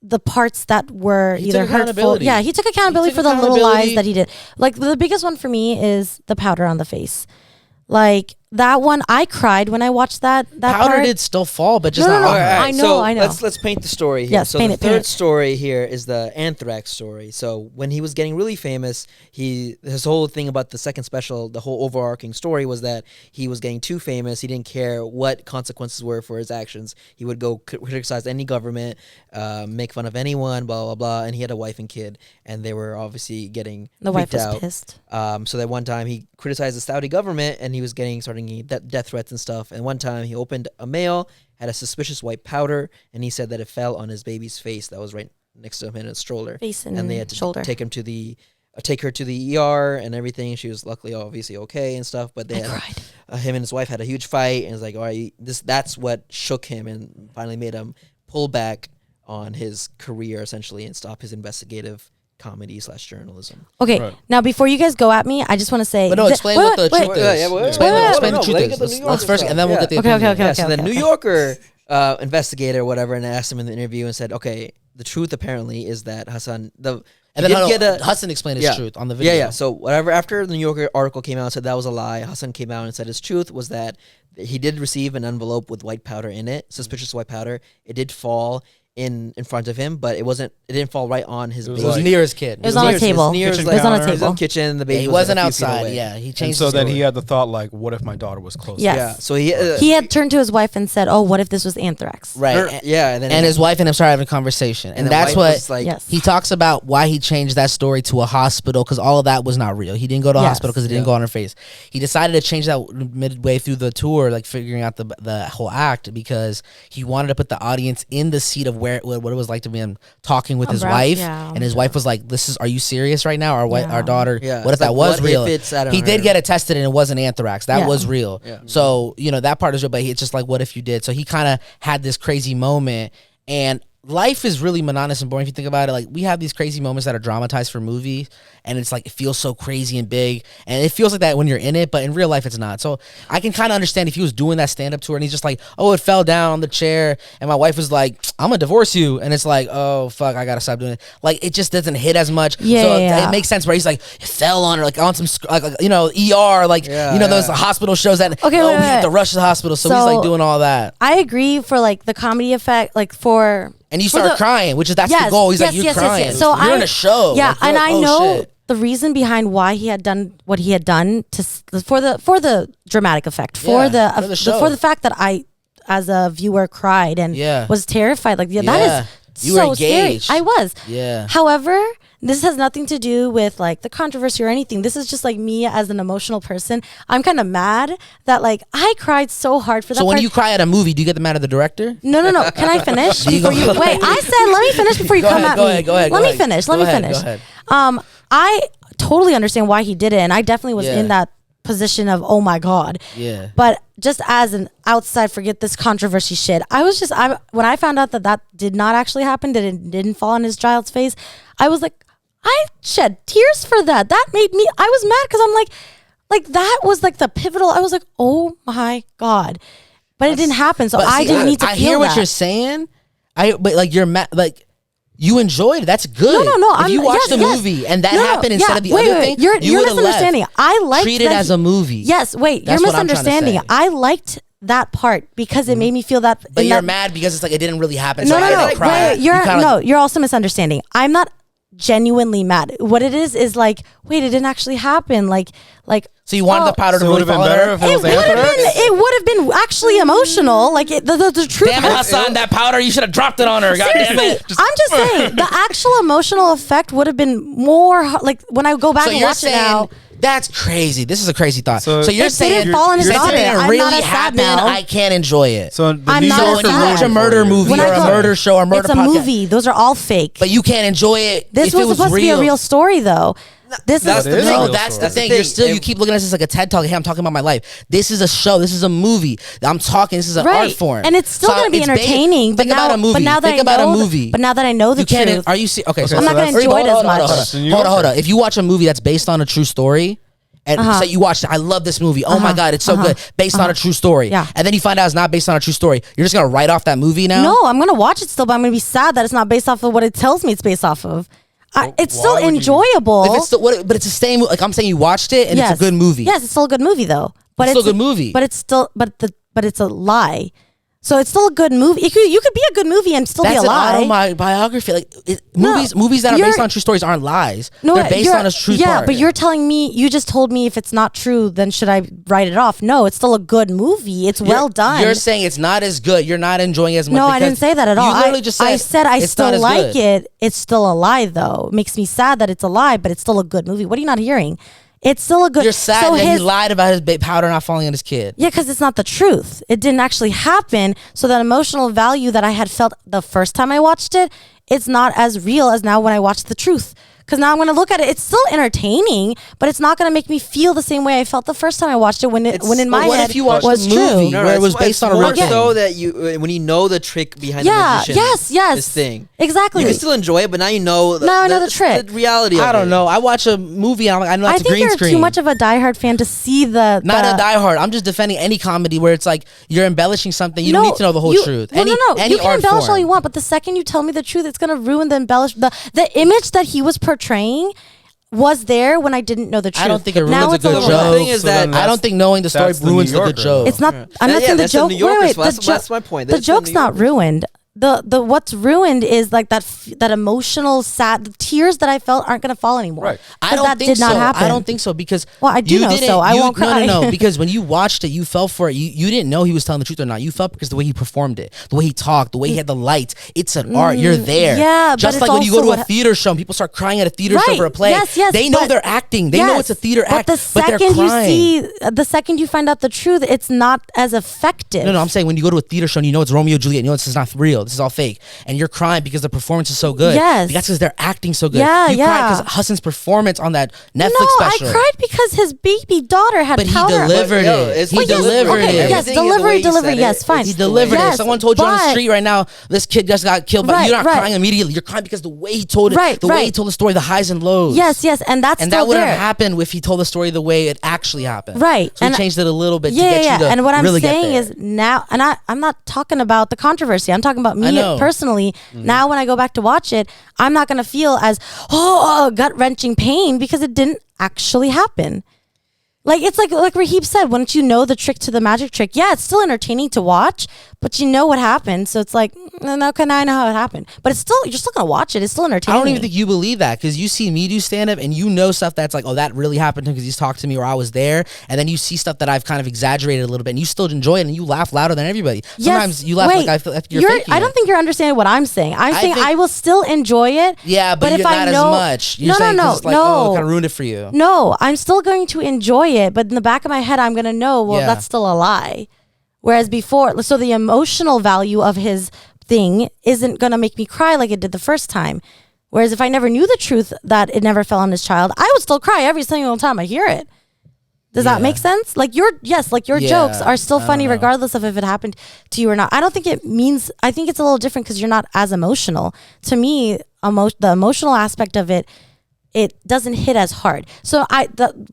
the parts that were He either took hurtful. accountability. Yeah, he took accountability took for the little accountability. lies that he did. Like the biggest one for me is the powder on the face. Like that one, I cried when I watched that Powder part. did still fall, but just No, not no, no. on her. All right, I know, so I know. Let's paint the story here. Yes, so paint the it, paint third it. story here is the anthrax story. So when he was getting really famous, his whole thing about the second special, the whole overarching story was that he was getting too famous. He didn't care what consequences were for his actions. He would go criticize any government, make fun of anyone, blah blah blah. And he had a wife and kid, and they were obviously getting The wife freaked was out. pissed. So that one time he criticized the Saudi government and he was starting getting death threats and stuff. And one time he opened a mail, had a suspicious white powder, and he said that it fell on his baby's face that was right next to him in a stroller. Face and And they had to shoulder. take her to the ER and everything. She was luckily obviously okay and stuff, but they I had cried. him and his wife had a huge fight, and it's like, all right, that's what shook him and finally made him pull back on his career essentially and stop his investigative comedy / journalism. Okay, Right. now before you guys go at me, I just want to say. But no, explain what the truth is. wait, Explain wait, what wait, the no, truth let me is. get the New Let's Yorker first, stuff. and then we'll Yeah. get the Okay, opinion. okay. Yeah, so the New okay. Yorker investigator, whatever, and asked him in the interview and said, okay, the truth apparently is that Hasan, And then Hasan Hasan explained his truth on the video. Yeah. So whatever, after the New Yorker article came out and said that was a lie, Hasan came out and said his truth was that he did receive an envelope with white powder in it, suspicious white powder. It did fall in front of him, but it didn't fall right on his It was baby. It was like- near his kid. It was on a near- table. near his, Kitchen like, It was on a counter. It was in table. the kitchen. The Yeah, baby he was wasn't like a few feet outside. away. Yeah, he And changed. so the then story. he had the thought like, what if my daughter was close? Yes. Yeah. So he He had turned to his wife and said, "Oh, what if this was anthrax?" right. yeah, and then And his wife and him started having a conversation, and the that's wife what was like, Yes. he talks about why he changed that story to a hospital because all of that was not real. He didn't go to a Yes. hospital because it didn't Yeah. go on her face. He decided to change that midway through the tour, like figuring out the whole act because he wanted to put the audience in the seat of what it was like to be him talking with his wife, Yeah. and his wife was like, "Are you serious right now? Our Yeah. daughter. Yeah. What if It's that like, was what real? if it's, I don't He know. did get it tested and it wasn't anthrax. That Yeah. was real. Yeah. So that part is real, but it's just like, what if you did? So he kind of had this crazy moment, and life is really monotonous and boring if you think about it. Like we have these crazy moments that are dramatized for movies, and it's like it feels so crazy and big, and it feels like that when you're in it, but in real life it's not. So I can kind of understand if he was doing that stand-up tour and he's just like, oh, it fell down on the chair, and my wife was like, I'm gonna divorce you, and it's like, oh fuck, I gotta stop doing it. Like it just doesn't hit as much. Yeah, so yeah. it makes sense where he's like, it fell on her, like on some ER, like Yeah, those yeah. hospital shows that Okay, oh wait, we have wait. to rush to the hospital, so he's So- like doing all that. I agree for like the comedy effect, like for And you for start the- crying, which is that's Yes, the goal. He's yes, like, you're yes, yes, crying. yes. So you're in a show. Yeah, Like, you're and like, I oh, know shit. the reason behind why he had done what he had done for the dramatic effect, for Yeah, the for the show. for the fact that I, as a viewer, cried and Yeah. was terrified. Like that Yeah. is You were engaged. scary. I was. Yeah. However, this has nothing to do with like the controversy or anything. This is just like me as an emotional person. I'm kind of mad that like I cried so hard for that. So when part. you cry at a movie, do you get the mad at the director? No. Can I finish before you? Wait, I said let me finish before you come at me. Go ahead. Let me finish. Go ahead. I totally understand why he did it, and I definitely was in that position of oh my god. Yeah. But just as an outside, forget this controversy shit. I was just when I found out that did not actually happen, that it didn't fall on his child's face, I was like, I shed tears for that. That made me. I was mad because I'm like that was like the pivotal. I was like, oh my god, but it didn't happen, so I didn't need to feel that. I hear what you're saying. But like you're mad, like. You enjoyed it. That's good. No. If you watched the movie and that happened instead of the other thing, you're misunderstanding. I liked treat it as a movie. Yes, wait, That's you're what I'm trying to misunderstanding. say. I liked that part because it made me feel that. But you're mad because it's like it didn't really happen. No. Cry. Wait, you're also misunderstanding. I'm not genuinely mad. What it is like, wait, it didn't actually happen. Like. So you wanted the powder to really fall on her? It would have been actually emotional. Like the truth. Damn it, Hasan, that powder, you should have dropped it on her. God damn it. I'm just saying the actual emotional effect would have been more like when I go back and watch it now. That's crazy. This is a crazy thought. So you're saying didn't fall on his since it daughter, didn't I'm really not as sad happen, now. I can't enjoy it. So I'm not So when you watch a murder movie or a murder show or a murder it's a podcast, movie. Those are all fake. but you can't enjoy it. This if was it was supposed to be a real story, though. This That's is the thing. No, real that's story. the thing. You keep looking at this like a TED talk. Hey, I'm talking about my life. This is a show. This is a movie. I'm talking. This is an art form, and it's still going to be entertaining. Think about a movie. But now that Think about a movie. But now that I know the truth, are you okay? I'm not going to enjoy it as much. Hold on. If you watch a movie that's based on a true story. And say you watched it, I love this movie. Oh my god, it's so good, based on a true story. Yeah. And then you find out it's not based on a true story. You're just gonna write off that movie now? No, I'm going to watch it still, but I'm going to be sad that it's not based off of what it tells me it's based off of. It's still why would you- enjoyable. If it's still, but it's the same. Like I'm saying, you watched it and it's a good movie. Yes, it's still a good movie though. But It's still a good movie. But it's still but it's a lie. So it's still a good movie. You could be a good movie and still That's be a lie. an autobiography. Like No, movies that are you're- based on true stories aren't lies. No, They're based on a true Yeah, part. but you're telling me, you just told me if it's not true, then should I write it off? No, it's still a good movie. It's well done. You're saying it's not as good. You're not enjoying it as much. No, I didn't say that at all. You literally just said I said I it's still not as like good. it. It's still a lie though. It makes me sad that it's a lie, but it's still a good movie. What are you not hearing? It's still a good. You're sad so that his, he lied about his powder not falling on his kid. Yeah, because it's not the truth. It didn't actually happen. So that emotional value that I had felt the first time I watched it, it's not as real as now when I watch the truth. Because now I'm going to look at it. It's still entertaining, but it's not going to make me feel the same way I felt the first time I watched it when in my what head if you watched was the movie? true. Where it was based on a real more thing. so that you when you know the trick behind Yeah, the magician. yes. This thing. Exactly. You can still enjoy it, but now you know. Now I know the trick. The reality. Of I don't it. know. I watch a movie and I'm like, I know I that's a think green you're screen. too much of a diehard fan to see Not a diehard. I'm just defending any comedy where it's like you're embellishing something. You don't need to know the whole truth. No, Any you can art embellish form. all you want, but the second you tell me the truth, it's going to ruin the the image that he was portraying was there when I didn't know the truth. I don't think it ruins Now a it's good little joke. The thing is that I don't think knowing the story that's the ruins New the good Yorker. joke. It's not. I'm not saying the that's the joke. New Yorkers, Wait, that's my point. The That's the joke's New not Yorkers. ruined. The what's ruined is like that emotional sad the tears that I felt aren't going to fall anymore. Right. I don't that think did not so. happen. I don't think so because Well, I do you know, didn't- so I you- won't cry. No, because when you watched it, you fell for it. You didn't know he was telling the truth or not. You felt because the way he performed it, the way he talked, the way he had the lights. It's an art. You're there. yeah, but just it's like when you go also to a what- theater show and people start crying at a theater show Right. for a play. Yes, They know but- they're acting. They know Yes, it's a theater act. But the but they're second you crying. the second you find out the truth, it's not as effective. No, I'm saying when you go to a theater show and you know it's Romeo and Juliet, you know this is not real, this is all fake, and you're crying because the performance is so good. Yes. That's because they're acting so good. Yeah, you yeah. cried because Hasan's performance on that Netflix No, special. I cried because his baby daughter had But he powder. delivered Yo, it. it's- He Well, yes, delivered okay, it. yes, Everything is the way you delivery, said yes, it. fine. It's He the delivered way- it. Yes, Someone told you on the but- street right now, this kid just got killed, but Right, you're not right. crying immediately. You're crying because the way he told it, Right, the way he right. told the story, the highs and lows. Yes, and that's And still that wouldn't there. have happened if he told the story the way it actually happened. Right. So And- he changed it a little bit to Yeah, get you to and what I'm really get saying there. is now, and I'm not talking about the controversy. I'm talking about I me know. personally. Now, when I go back to watch it, I'm not gonna feel as gut wrenching pain because it didn't actually happen. Like, it's like Rahib said, once you know the trick to the magic trick, yeah, it's still entertaining to watch, but you know what happened. So it's like, now can I know how it happened? But it's still, you're still going to watch it. It's still entertaining. I don't even think you believe that, because you see me do stand-up and you know stuff that's like, oh, that really happened to him because he's talked to me or I was there. And then you see stuff that I've kind of exaggerated a little bit and you still enjoy it and you laugh louder than everybody. Sometimes you laugh like I feel like you're faking I don't think you're understanding what I'm saying. I'm saying I will still enjoy it. Yeah, but if not I know, as much. You're saying it's like, oh, it kind of ruined it for you. No, I'm still going to enjoy it, but in the back of my head, I'm going to know, well, that's still a lie. Whereas before, so the emotional value of his thing isn't going to make me cry like it did the first time. Whereas if I never knew the truth that it never fell on his child, I would still cry every single time I hear it. Does that make sense? Like your jokes are still funny regardless of if it happened to you or not. I don't think it means, I think it's a little different because you're not as emotional. To me, the emotional aspect of it doesn't hit as hard. So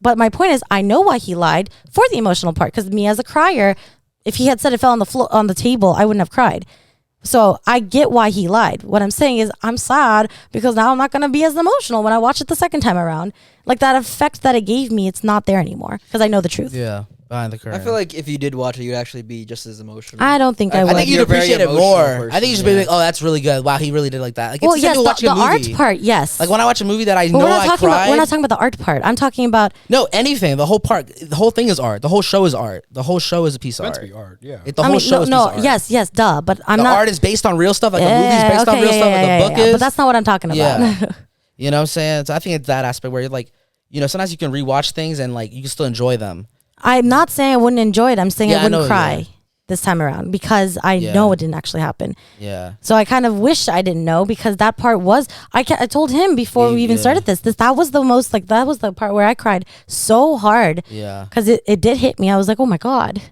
but my point is, I know why he lied for the emotional part, because me as a crier, if he had said it fell on the floor on the table, I wouldn't have cried. So I get why he lied. What I'm saying is I'm sad because now I'm not going to be as emotional when I watch it the second time around. Like, that effect that it gave me, it's not there anymore because I know the truth. Yeah. Behind the curtain. I feel like if you did watch it, you'd actually be just as emotional. I don't think I would. I think you'd appreciate it more. I think you should be like, oh, that's really good. Wow, he really did like that. Like, well, yes, the art part, yes. Like when I watch a movie that I know I cried. We're not talking about the art part. I'm talking about anything. The whole part, the whole thing is art. The whole show is art. The whole show is a piece of art. Meant to be art, yeah. The whole show is a piece of art. Yes, duh. But I'm not. The art is based on real stuff. Like the movie's based on real stuff. Like the book is. But that's not what I'm talking about. Yeah. You know what I'm saying? So I think it's that aspect where you're like, you know, sometimes you can rewatch things and like you can still enjoy them. I'm not saying I wouldn't enjoy it. I'm saying I wouldn't cry this time around because I know it didn't actually happen. Yeah. So I kind of wish I didn't know, because that part was, I told him before we even started this, that was the most, like, that was the part where I cried so hard. Yeah. Because it did hit me. I was like, oh my God.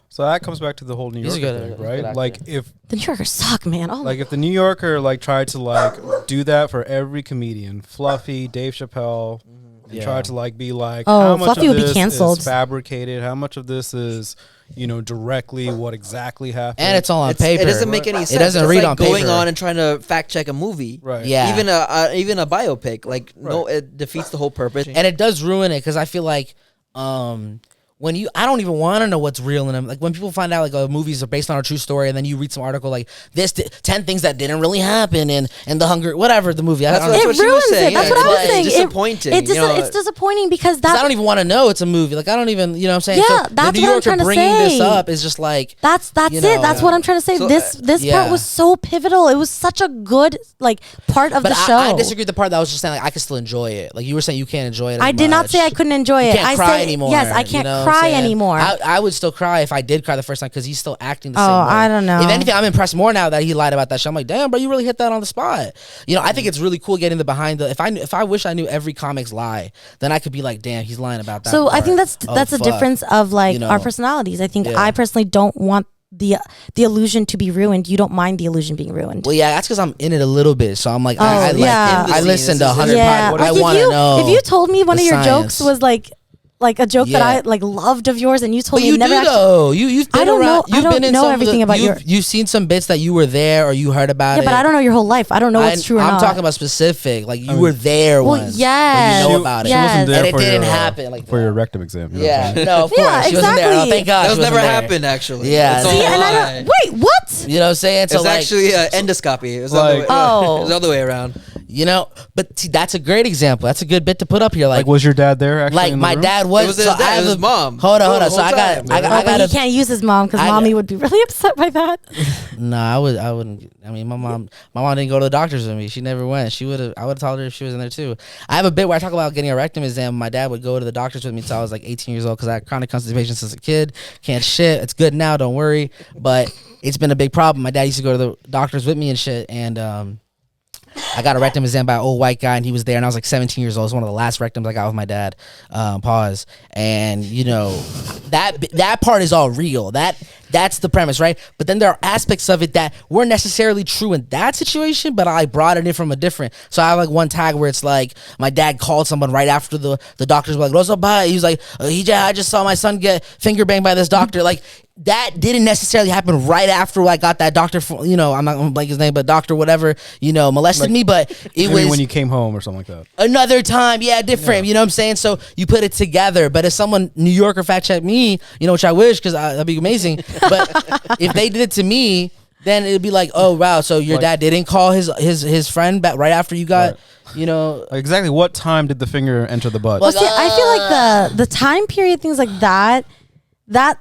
So that comes back to the whole New Yorker thing, right? Like, if the New Yorkers suck, man. Oh, like if the New Yorker like tried to like do that for every comedian, Fluffy, Dave Chappelle, and tried to like be like, how much Fluffy of would be this canceled. is fabricated? How much of this is, you know, directly what exactly happened? And it's all on paper. It doesn't make any sense. It doesn't read on paper. Going on and trying to fact check a movie, right? Yeah. Even a biopic, like no, it defeats the whole purpose. And it does ruin it because I feel like I don't even want to know what's real in them. Like when people find out like movies are based on a true story, and then you read some article like 10 things that didn't really happen, and the Hunger, whatever the movie. That's what she was saying. That's what I was saying. Disappointing. It's disappointing because I don't even want to know it's a movie. Like I don't even, you know what I'm saying? Yeah, so that's the New what I'm Yorker trying to bringing say. this up is just like that's it. That's what I'm trying to say. So, this part was so pivotal. It was such a good like part of the show. I disagree with the part that was just saying like I can still enjoy it. Like you were saying you can't enjoy it. I did not say I couldn't enjoy it. I cry anymore. Yes, I can't cry anymore. I would still cry if I did cry the first time because he's still acting the same way. I don't know. If anything, I'm impressed more now that he lied about that shit. I'm like, damn, bro, you really hit that on the spot. You know, I think it's really cool getting the behind the. If I wish I knew every comic's lie, then I could be like, damn, he's lying about that. So I think that's a fuck. difference of like our personalities. I think I personally don't want the illusion to be ruined. You don't mind the illusion being ruined. Well, yeah, that's because I'm in it a little bit. So I'm like, I listened to 100 podcasts. I want to know. If you told me one of your jokes was like a joke that I like loved of yours, and you told me you never. You've been I don't around. know. You've I don't been in know some everything about your. You've seen some bits that you were there or you heard about. Yeah, but I don't know your whole life. I don't know what's true or not. I'm talking about specific. Like you were there once. Yes. But you know about it. She wasn't there and it didn't happen. Like for your rectum exam. You know yeah. No, of course. Yeah, she wasn't there. Oh, thank God. That was never happened. Actually. Yeah. See, and I don't. Wait, what? You know what I'm saying? It's actually endoscopy. It was the other way around. You know, but see, that's a great example. That's a good bit to put up here. Like was your dad there? Actually, like my dad was. It was his dad. It was his mom. Hold on. So I got. He can't use his mom because mommy would be really upset by that. No, I wouldn't. I mean, my mom didn't go to the doctors with me. She never went. I would have told her if she was in there too. I have a bit where I talk about getting a rectum exam. My dad would go to the doctors with me until I was like 18 years old because I had chronic constipation since a kid. Can't shit. It's good now. Don't worry. But it's been a big problem. My dad used to go to the doctors with me and shit. And I got a rectum exam by an old white guy, and he was there, and I was like 17 years old. It was one of the last rectums I got with my dad. Pause. And you know, that part is all real. That That's the premise, right? But then there are aspects of it that weren't necessarily true in that situation, but I brought it in from a different. So I have like one tag where it's like my dad called someone right after the doctors were like, "What's up, bhai?" He was like, I just saw my son get finger banged by this doctor. Like that didn't necessarily happen right after I got that doctor. I'm not gonna blank his name, but doctor whatever, molested me. But it was when you came home or something like that. Another time, different. You know what I'm saying? So you put it together. But if someone New Yorker fact check me, which I wish because that'd be amazing. But if they did it to me, then it'd be like, oh wow, so your dad didn't call his friend back right after you got. Exactly what time did the finger enter the butt? Well, see, I feel like the time period, things like that. That's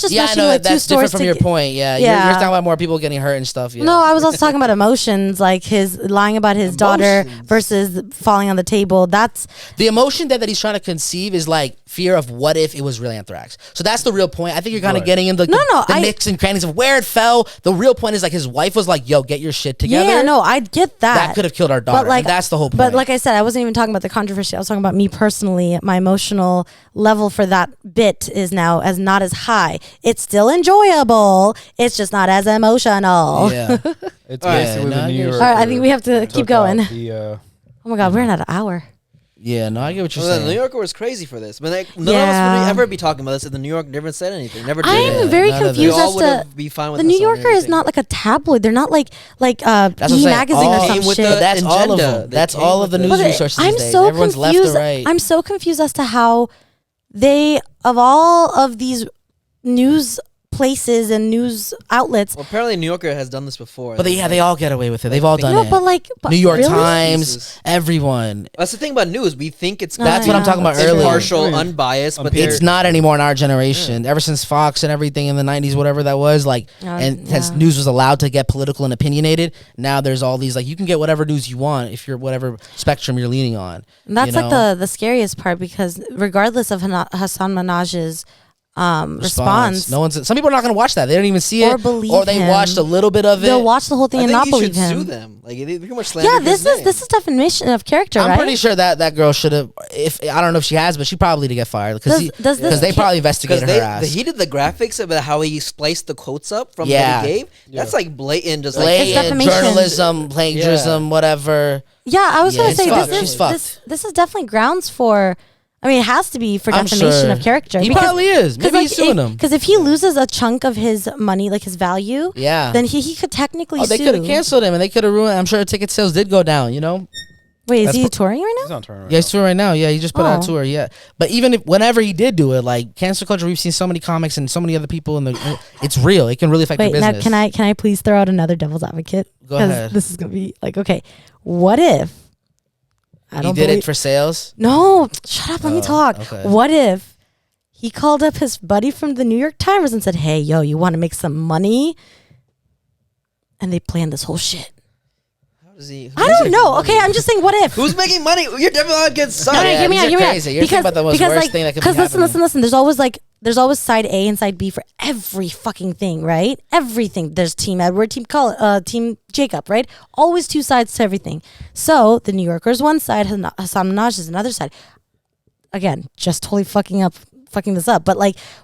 just I know that's different from your point. Yeah, You're talking about more people getting hurt and stuff. Yeah. No, I was also talking about emotions, like his lying about his daughter versus falling on the table. That's the emotion that he's trying to conceive is like fear of what if it was really anthrax. So that's the real point. I think you're kind of getting in the nicks and crannies of where it fell. The real point is like his wife was like, "Yo, get your shit together." Yeah, no, I get that. That could have killed our daughter. But that's the whole point. But like I said, I wasn't even talking about the controversy. I was talking about me personally. My emotional level for that bit is now not as high. It's still enjoyable. It's just not as emotional. Yeah. It's basically the New York. All right, I think we have to keep going. Oh my God, we're in at an hour. Yeah, no, I get what you're saying. The New Yorker was crazy for this. But none of us would ever be talking about this if the New York never said anything. Never did. I'm very confused as to be fine with the New Yorker is not like a tabloid. They're not like E-magazine or some shit. That's all of them. That's all of the news resources I'm these days. so Everyone's confused. left or right. I'm so confused as to how they, of all of these news places and news outlets. Well, apparently New Yorker has done this before. But they all get away with it. They've all done it. But New York really? Times, everyone. That's the thing about news. We think it's That's what I'm talking about earlier. Impartial, unbiased, but it's not anymore in our generation. Ever since Fox and everything in the 90s, whatever that was, since news was allowed to get political and opinionated, now there's all these you can get whatever news you want if you're whatever spectrum you're leaning on. And that's the scariest part, because regardless of Hasan Minhaj's response. Some people are not going to watch that. They don't even see it, or they watched a little bit of it. They'll watch the whole thing and not believe him. Sue them. They pretty much slander this is defamation of character. I'm right? pretty sure that girl should have. If I don't know if she has, but she probably to get fired because they probably investigated her ass. He did the graphics about how he spliced the quotes up from what he gave. That's blatant, just blatant journalism, plagiarism, whatever. Yeah, I was going to say this is definitely grounds for. I mean, it has to be for defamation of character. He probably is. Maybe he's suing him. Because if he loses a chunk of his money, like his value, then he could technically sue. They could have canceled him and they could have ruined. I'm sure ticket sales did go down, Wait, is he touring right now? He's on tour right now. Yeah, he's touring right now. Yeah, he just put out a tour. Yeah, but even whenever he did do it, cancel culture, we've seen so many comics and so many other people it's real. It can really affect your business. Now can I please throw out another devil's advocate? Go ahead. This is gonna be okay. What if? He did it for sales? No, shut up. Let me talk. Okay. What if he called up his buddy from the New York Times and said, "Hey, yo, you want to make some money?" And they planned this whole shit. I don't know. Okay, I'm just saying, what if? Who's making money? You're definitely getting sucked. No, hear me out. You're thinking about the most worst thing that could be happening. Listen. There's always side A and side B for every fucking thing, right? Everything. There's Team Edward, Team Jacob, right? Always two sides to everything. So the New Yorker's one side, Hasan Minhaj is another side. Again, just totally fucking this up. But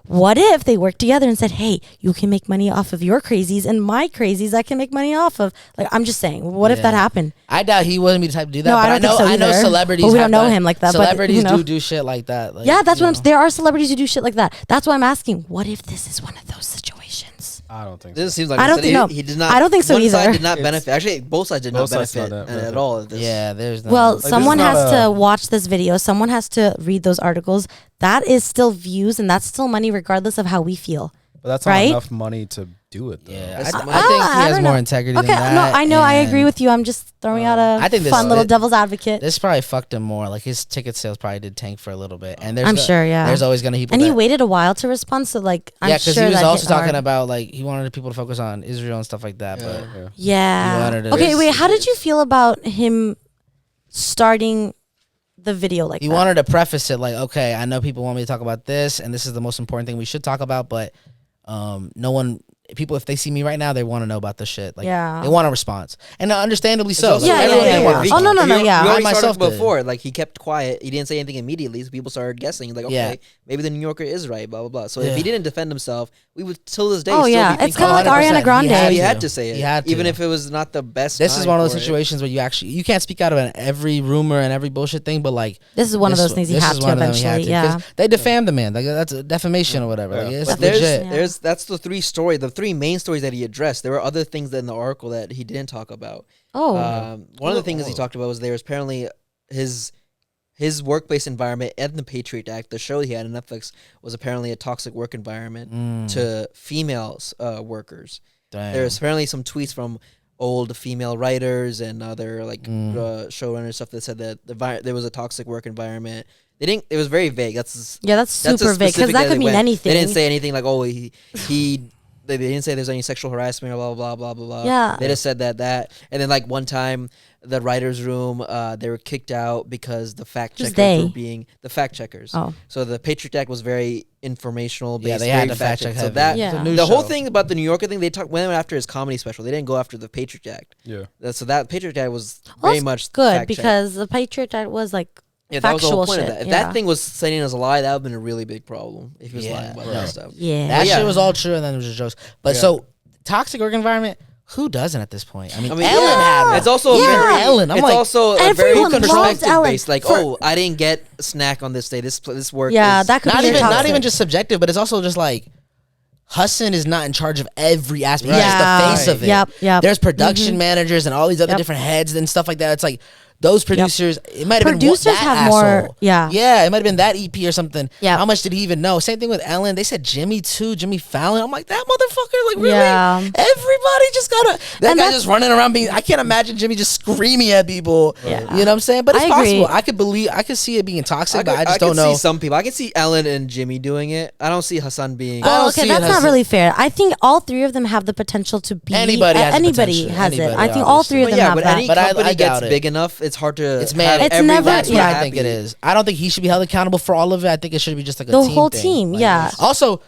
what if they worked together and said, "Hey, you can make money off of your crazies and my crazies I can make money off of." I'm just saying, what if that happened? I doubt he wouldn't be the type to do that. No, but I don't think so I know either. celebrities. But we don't know him like that. Celebrities do shit like that. That's what there are celebrities who do shit like that. That's why I'm asking, what if this is one of those situations? I don't think This so. seems like I don't think he did not. I don't think so one either. Side did not benefit. Actually, both sides did not benefit at all. Yeah, there's no. Well, someone has to watch this video. Someone has to read those articles. That is still views, and that's still money, regardless of how we feel. But that's not enough money to do it, though. Yeah, I think he has more integrity than that. No, I know. I agree with you. I'm just throwing out a fun little devil's advocate. This probably fucked him more. His ticket sales probably did tank for a little bit, and I'm sure. Yeah, there's always gonna people. And he waited a while to respond. So I'm because sure he was that also talking hard. about he wanted people to focus on Israel and stuff like that. But yeah. Okay, wait. How did you feel about him starting the video he wanted to preface it okay, I know people want me to talk about this, and this is the most important thing we should talk about, but no one people, if they see me right now, they want to know about the shit. Like, Yeah. they want a response, and understandably so. also- Like, everyone yeah, did yeah. want a Oh, no, response. no, no, yeah. We I already myself started did. before. Like, he kept quiet. He didn't say anything immediately, so people started guessing. Like, okay, Yeah. maybe the New Yorker is right. Blah blah blah. So Yeah. if he didn't defend himself, we would till this day. Oh, still yeah. be It's thinking, kinda like 100%. Ariana Grande. He had to say it, He had to. even if it was not the best. This is time one of those for it. situations where you can't speak out of every rumor and every bullshit thing, but like This is one of those things you this have is to one of them you had eventually. to, Yeah. 'cause they defamed the man. Like, that's a defamation or whatever. Like, Yeah. it's But legit. that's the three main stories that he addressed. There were other things in the article that he didn't talk about. Oh. One of the things he talked about was there was apparently his workplace environment and the Patriot Act, the show he had on Netflix, was apparently a toxic work environment to female workers. Damn. There's apparently some tweets from old female writers and other like showrunners stuff that said that there was a toxic work environment. They didn't. It was very vague. That's That's as super vague because specific that as could it mean went. anything. They didn't say anything like, oh, he they didn't say there's any sexual harassment or blah blah blah blah blah. Yeah. They just said that and then like one time the writers' room they were kicked out because the fact Who's checkers they? were being the fact checkers. Oh. So the Patriot Act was very informational based. Yeah, they had very to fact check So heavy. that Yeah. It's a news the whole show. thing about the New Yorker thing, they went after his comedy special. They didn't go after the Patriot Act. Yeah. So that Patriot Act was Well, very that's much good fact-checked. because the Patriot Act was like Yeah, that was the whole factual point of shit. that. If Yeah. that thing was saying as a lie, that would have been a really big problem if he was Yeah, lying about right. that stuff. Yeah. That yeah. shit was all true, and then it was just jokes. But Yeah. so toxic work environment. Who doesn't at this point? I mean, I mean, Ellen yeah. had. It's also Yeah. very Ellen. I'm it's like, also a very everyone loves perspective Ellen. based. Like, For- oh, I didn't get a snack on this day. This work. Yeah, is, that could not be even toxic. not even just subjective, but it's also just like Hasan is not in charge of every aspect. He's Yeah. just the face of it. Yep. There's production managers and all these other Yep. different heads and stuff like that. It's like those producers. It might have been Producers that have asshole. more- yeah. Yeah, it might have been that EP or something. Yeah. How much did he even know? Same thing with Ellen. They said Jimmy too. Jimmy Fallon. I'm like, that motherfucker. Like, really? Yeah. Everybody just gotta. That And guy that's- just running around being. I can't imagine Jimmy just screaming at people. Yeah. You know what I'm saying? But it's I agree. possible. I could see it being toxic, but I just could don't know. see some people. I can see Ellen and Jimmy doing it. I don't see Hassan being. I don't Oh, okay, see that's it not as- really fair. I think all three of them have the potential to be. Anybody has the anybody potential. has Anybody, it. I think all three of But them yeah, have but that. any But I company doubt gets it. big enough, it's hard to. It's have man. It's everyone never- That's what yeah. I think it is. I don't think he should be held accountable for all of it. I think it should be just like a The team whole thing. team, Like, yeah. Also,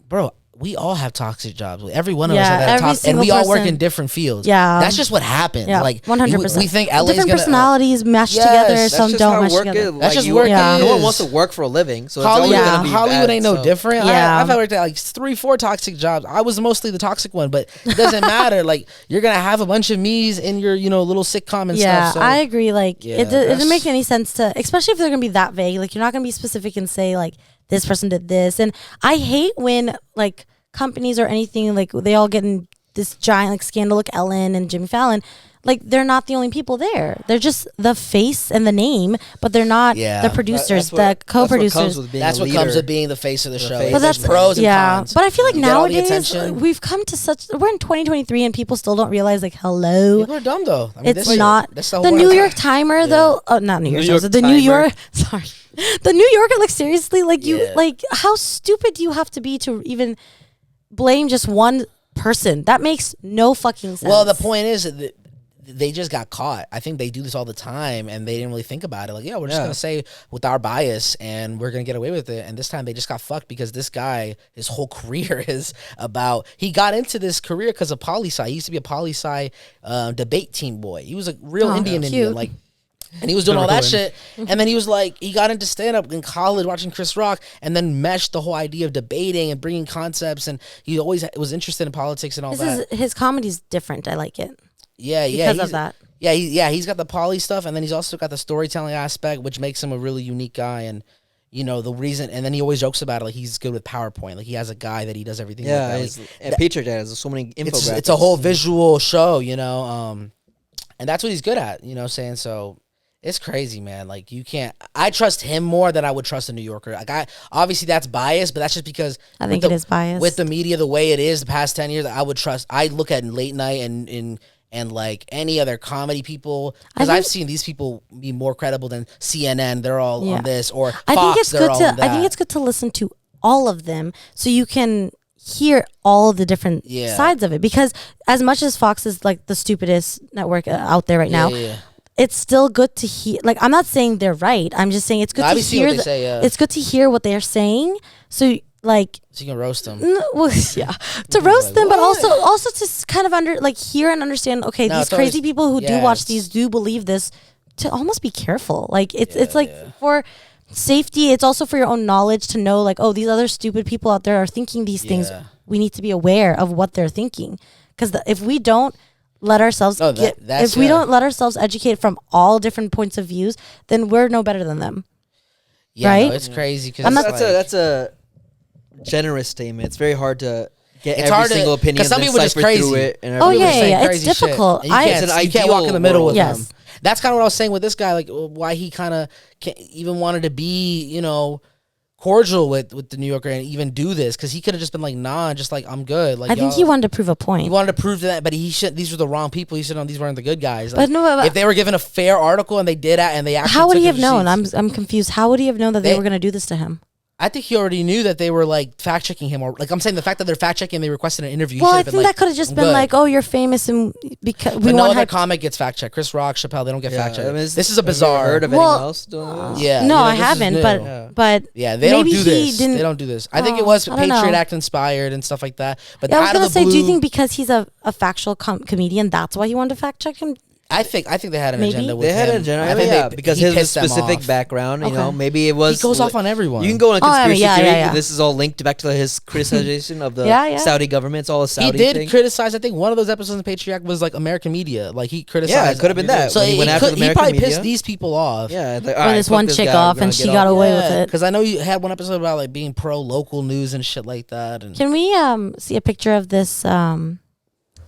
bro? We all have toxic jobs. Every one of us Yeah, have that every toxic, and single we all work person. in different fields. Yeah. That's just what happens. Yeah, Like 100%. we think LA's different gonna, personalities meshed yes, together. that's Some just don't how mesh work together. is. That's Like, just you- work Yeah. No one is. wants to work for a living, so it's Hollywood, always gonna be Hollywood bad, ain't no so- different. Yeah. I've worked at like 3-4 toxic jobs. I was mostly the toxic one, but it doesn't matter. Like you're gonna have a bunch of me's in your little sitcom and Yeah, stuff. So. I agree. Like Yeah, it doesn't that's- make any sense to, especially if they're gonna be that vague. Like you're not gonna be specific and say like this person did this. And I hate when like companies or anything like they all get in this giant like scandal. Like Ellen and Jimmy Fallon, like they're not the only people there. They're just the face and the name, but they're not Yeah. the producers, That's what the co-producers. That's what comes with being the face of the show. face. But There's that's pros and yeah. cons. But I feel like You get all the nowadays attention. we've come to we're in 2023 and people still don't realize like hello. People are dumb though. I mean, It's this not shit, that's the whole New point. York Timer though. Oh, not New York. York the New Timer. York. Sorry, the New Yorker. Like seriously, like you, Yeah. like how stupid do you have to be to even blame just one person? That makes no fucking sense. Well, the point is that they just got caught. I think they do this all the time, and they didn't really think about it. Like, yeah, we're just Yeah. gonna say with our bias, and we're gonna get away with it. And this time, they just got fucked because this guy, his whole career is about. He got into this career because of poli sci. He used to be a poli sci debate team boy. He was a real Oh, Indian, cute. like. And he was doing all that Heroin. shit. And then he was like, he got into stand up in college watching Chris Rock and then meshed the whole idea of debating and bringing concepts. And he always was interested in politics and all that. his comedy's different. I like it Yeah, because he's- of that. Yeah, he's got the poly stuff, and then he's also got the storytelling aspect, which makes him a really unique guy. And the reason, and then he always jokes about it, like he's good with PowerPoint. Like he has a guy that he does everything. Yeah, with. and Patriot Act has so many infographics. It's a whole visual show, and that's what he's good at. Saying so. It's crazy, man. Like you can't. I trust him more than I would trust a New Yorker. Like obviously that's biased, but that's just because I think with it is biased. with the media the way it is. The past 10 years, I would trust. I look at late night and like any other comedy people because I I've think- seen these people be more credible than CNN. They're all Yeah. on this or Fox. I think it's they're good all to. on that. I think it's good to listen to all of them so you can hear all of the different Yeah. sides of it. Because as much as Fox is like the stupidest network out there right now, Yeah. it's still good to hear. Like I'm not saying they're right. I'm just saying it's good I've to seen hear. what they say, yeah. It's good to hear what they're saying. So like So you can roast them. well, yeah, to roast them, but also to kind of hear and understand. Okay, these crazy people who do watch these do believe this. To almost be careful, like it's like for safety. It's also for your own knowledge to know, like, oh, these other stupid people out there are thinking these things. We need to be aware of what they're thinking, because if we don't let ourselves we don't let ourselves educate from all different points of views, then we're no better than them. Yeah, right? no, it's crazy. Cause that's a generous statement. It's very hard to get it's every single opinion. Because some people just crazy. Through it and oh yeah, it's difficult. You can't walk in the middle with them. That's kind of what I was saying with this guy, like why he kind of even wanted to be, you know, cordial with the New Yorker and even do this, because he could have just been like, nah, just like, I'm good. Like, I think he wanted to prove a point. He wanted to prove that, but he should. These were the wrong people. He should know these weren't the good guys. but Like, no, if they were given a fair article and they did that and they actually, how would he have known? I'm confused. How would he have known that they were going to do this to him? I think he already knew that they were like fact checking him, or like I'm saying the fact that they're fact checking and they requested an interview. Well, I think that could have just been like, oh, you're famous and because we no other comic gets fact checked. Chris Rock, Chappelle, they don't get fact checked. I mean, this is a bizarre. Heard of anyone else doing this? Yeah, no, I haven't. But yeah, they don't do this. They don't do this. I think it was Patriot Act inspired and stuff like that. But I was gonna say, do you think because he's a factual comedian, that's why he wanted to fact check him? I think they had an agenda with him. They had an agenda. I think because his specific background, you know, maybe it was. He goes off on everyone. You can go on a conspiracy theory. This is all linked back to his criticization of the Saudi government. It's all a Saudi thing. He did criticize. I think one of those episodes of Patriot Act was like American media. Like he criticized. Yeah, it could have been that. So he probably pissed these people off. Yeah, when this one chick off and she got away with it. Because I know you had one episode about like being pro local news and shit like that. Can we see a picture of this?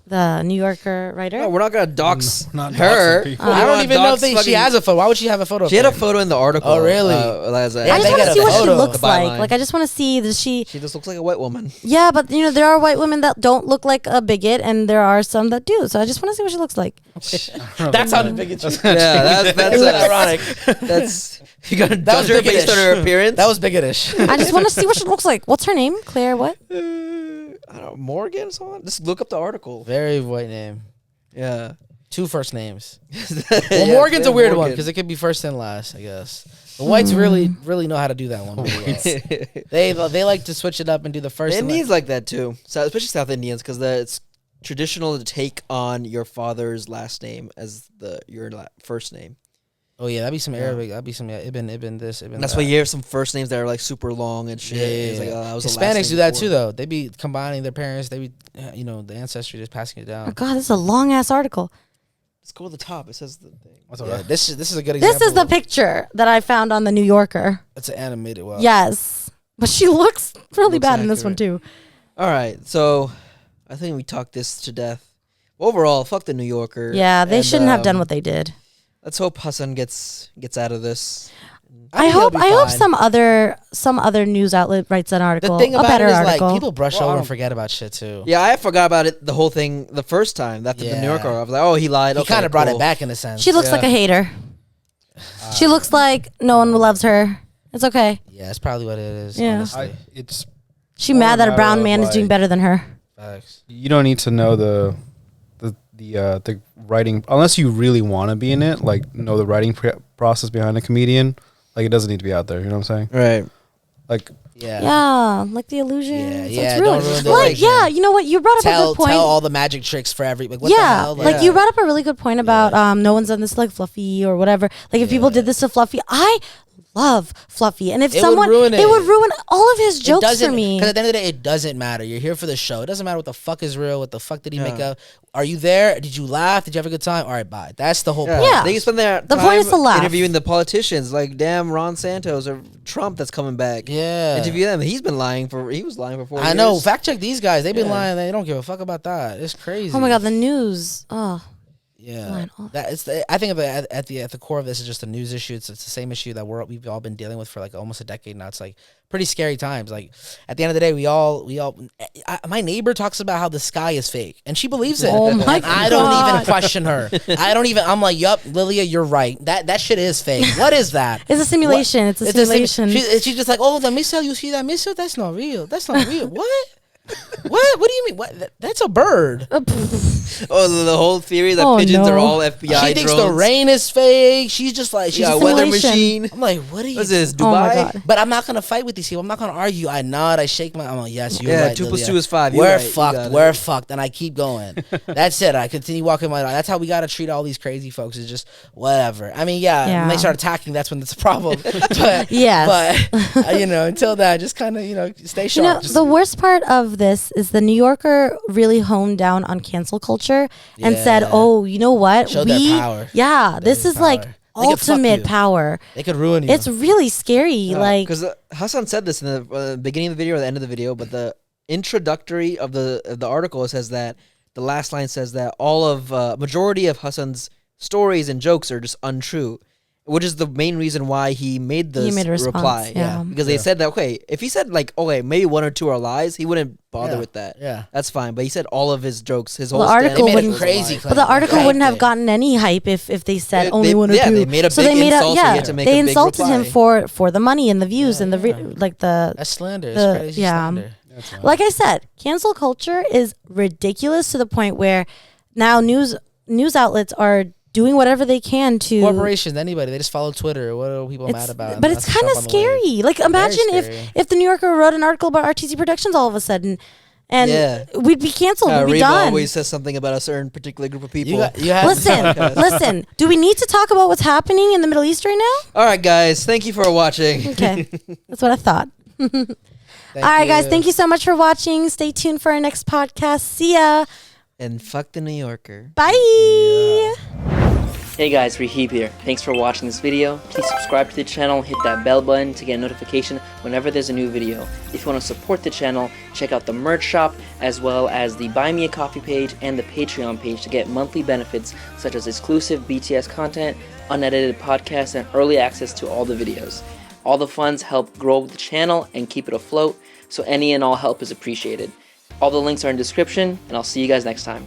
The New Yorker writer. No, we're not gonna dox her. I don't even know if she has a photo. Why would she have a photo? She had a photo in the article. Oh, really? I just want to see what she looks like. Like, I just want to see. Does she? She just looks like a white woman. Yeah, but you know there are white women that don't look like a biggit, and there are some that do. So I just want to see what she looks like. That sounded bigotry. Yeah, that's ironic. That's you got to judge her based on her appearance. That was bigotish. I just want to see what she looks like. What's her name? Claire what? I don't know, Morgan or something? Just look up the article. Very white name. Yeah. 2 first names. Well, Morgan's a weird one because it could be first and last, I guess. The whites really know how to do that one. Really well. They like to switch it up and do the first. The Indians like that too, especially South Indians, because it's traditional to take on your father's last name as your first name. Oh yeah, that'd be some Arabic. That'd be some Ibn this, Ibn. That's why you have some first names that are like super long and shit. It's like, that was Hispanics do that too, though. They be combining their parents. They be, the ancestry, just passing it down. Oh God, this is a long ass article. Let's go to the top. It says the thing. This is a good example. This is the picture that I found on the New Yorker. It's an animated one. Yes, but she looks really bad in this one too. All right, so I think we talked this to death. Overall, fuck the New Yorker. Yeah, they shouldn't have done what they did. Let's hope Hasan gets out of this. I hope some other news outlet writes an article. The thing about it is article. Like people brush over and forget about shit too. Yeah, I forgot about it. The whole thing the first time after the New Yorker. I was like, oh, he lied. He kind of brought it back in a sense. She looks like a hater. She looks like no one loves her. It's okay. Yeah, that's probably what it is. Yeah, it's. She's mad that a brown man is doing better than her. Facts. You don't need to know the writing unless you really want to be in it. Like know the writing process behind a comedian. Like it doesn't need to be out there. You know what I'm saying? Right. Like. Yeah, like the illusion. Yeah. Don't ruin the illusion. Yeah, you know what? You brought up a good point. Tell all the magic tricks for every. Like, what the hell? Like you brought up a really good point about no one's done this to like Fluffy or whatever. Like if people did this to Fluffy, I love Fluffy, and if someone it would ruin all of his jokes for me. Because at the end of the day, it doesn't matter. You're here for the show. It doesn't matter what the fuck is real. What the fuck did he make up? Are you there? Did you laugh? Did you have a good time? All right, bye. That's the whole point. Yeah, they can spend their the point is to laugh. Interviewing the politicians, like damn Ron Santos or Trump that's coming back. Yeah, interview them. He was lying for 4 years. I know. Fact check these guys. They've been lying. They don't give a fuck about that. It's crazy. Oh my God, the news. Oh. Yeah, I think at the core of this is just a news issue. It's the same issue that we've all been dealing with for like almost a decade now. It's like pretty scary times. Like at the end of the day, my neighbor talks about how the sky is fake, and she believes it. Oh my God. I don't even question her. I'm like, yup, Lilia, you're right. That shit is fake. What is that? It's a simulation. It's a simulation. She's just like, oh, the missile, you see that missile? That's not real. That's not real. What? What? What do you mean? What? That's a bird. Oh, the whole theory that pigeons are all FBI She thinks drones. the rain is fake. She's just like, she's Yeah, a weather simulation. machine. I'm like, what are you? What's this, Oh my Dubai? God. But I'm not gonna fight with these people. I'm not gonna argue. I nod. I shake my. I'm like, yes, you're Yeah, right. 2 + Lilia. 2 is 5. You're We're right. You fucked. got it. We're fucked. And I keep going. That's it. I continue walking my dog. That's how we gotta treat all these crazy folks. Is just whatever. I mean, yeah. When they start attacking, that's when it's a problem. But Yes. But until that, just kind of stay sharp. The worst part of this is the New Yorker really honed down on cancel culture and said, Yeah. "Oh, you know what? Showed their power. Yeah, this Their is like power. They could fuck ultimate you. power. They could ruin you. It's really scary. Like, because Hasan said this in the beginning of the video or the end of the video, but the introductory of the article says that the last line says that all of majority of Hasan's stories and jokes are just untrue, which is the main reason why he made this made a response, reply. yeah. Because they said that, okay, if he said like, okay, maybe 1 or 2 are lies, he wouldn't bother Yeah. with that. Yeah. That's fine. But he said all of his jokes, his Well, whole the article stand- They made a wouldn't- crazy but the article claim. wouldn't have Right. gotten any hype if they said They- only they- 1 or yeah, 2. they made a so big they made insult, so you had to make they a big insulted him reply. for the money and the views and the yeah. like the That's slander. It's the- crazy yeah. slander. like I said, cancel culture is ridiculous to the point where now news outlets are doing whatever they can to Corporations, anybody, they just follow Twitter. What are people mad about? But And it's that's kind of jump on the wave. scary. Like imagine scary. if the New Yorker wrote an article about RTZ Productions all of a sudden, and Yeah. we'd be canceled. We'd be Areeba done. always says something about a certain particular group of people. You have Listen. Do we need to talk about what's happening in the Middle East right now? All right, guys, thank you for watching. Okay, that's what I thought. All right, guys, thank you so much for watching. Stay tuned for our next podcast. See ya. And fuck the New Yorker. Bye. Hey guys, Rahib here. Thanks for watching this video. Please subscribe to the channel, hit that bell button to get a notification whenever there's a new video. If you want to support the channel, check out the merch shop as well as the Buy Me a Coffee page and the Patreon page to get monthly benefits such as exclusive BTS content, unedited podcasts, and early access to all the videos. All the funds help grow the channel and keep it afloat, so any and all help is appreciated. All the links are in the description, and I'll see you guys next time.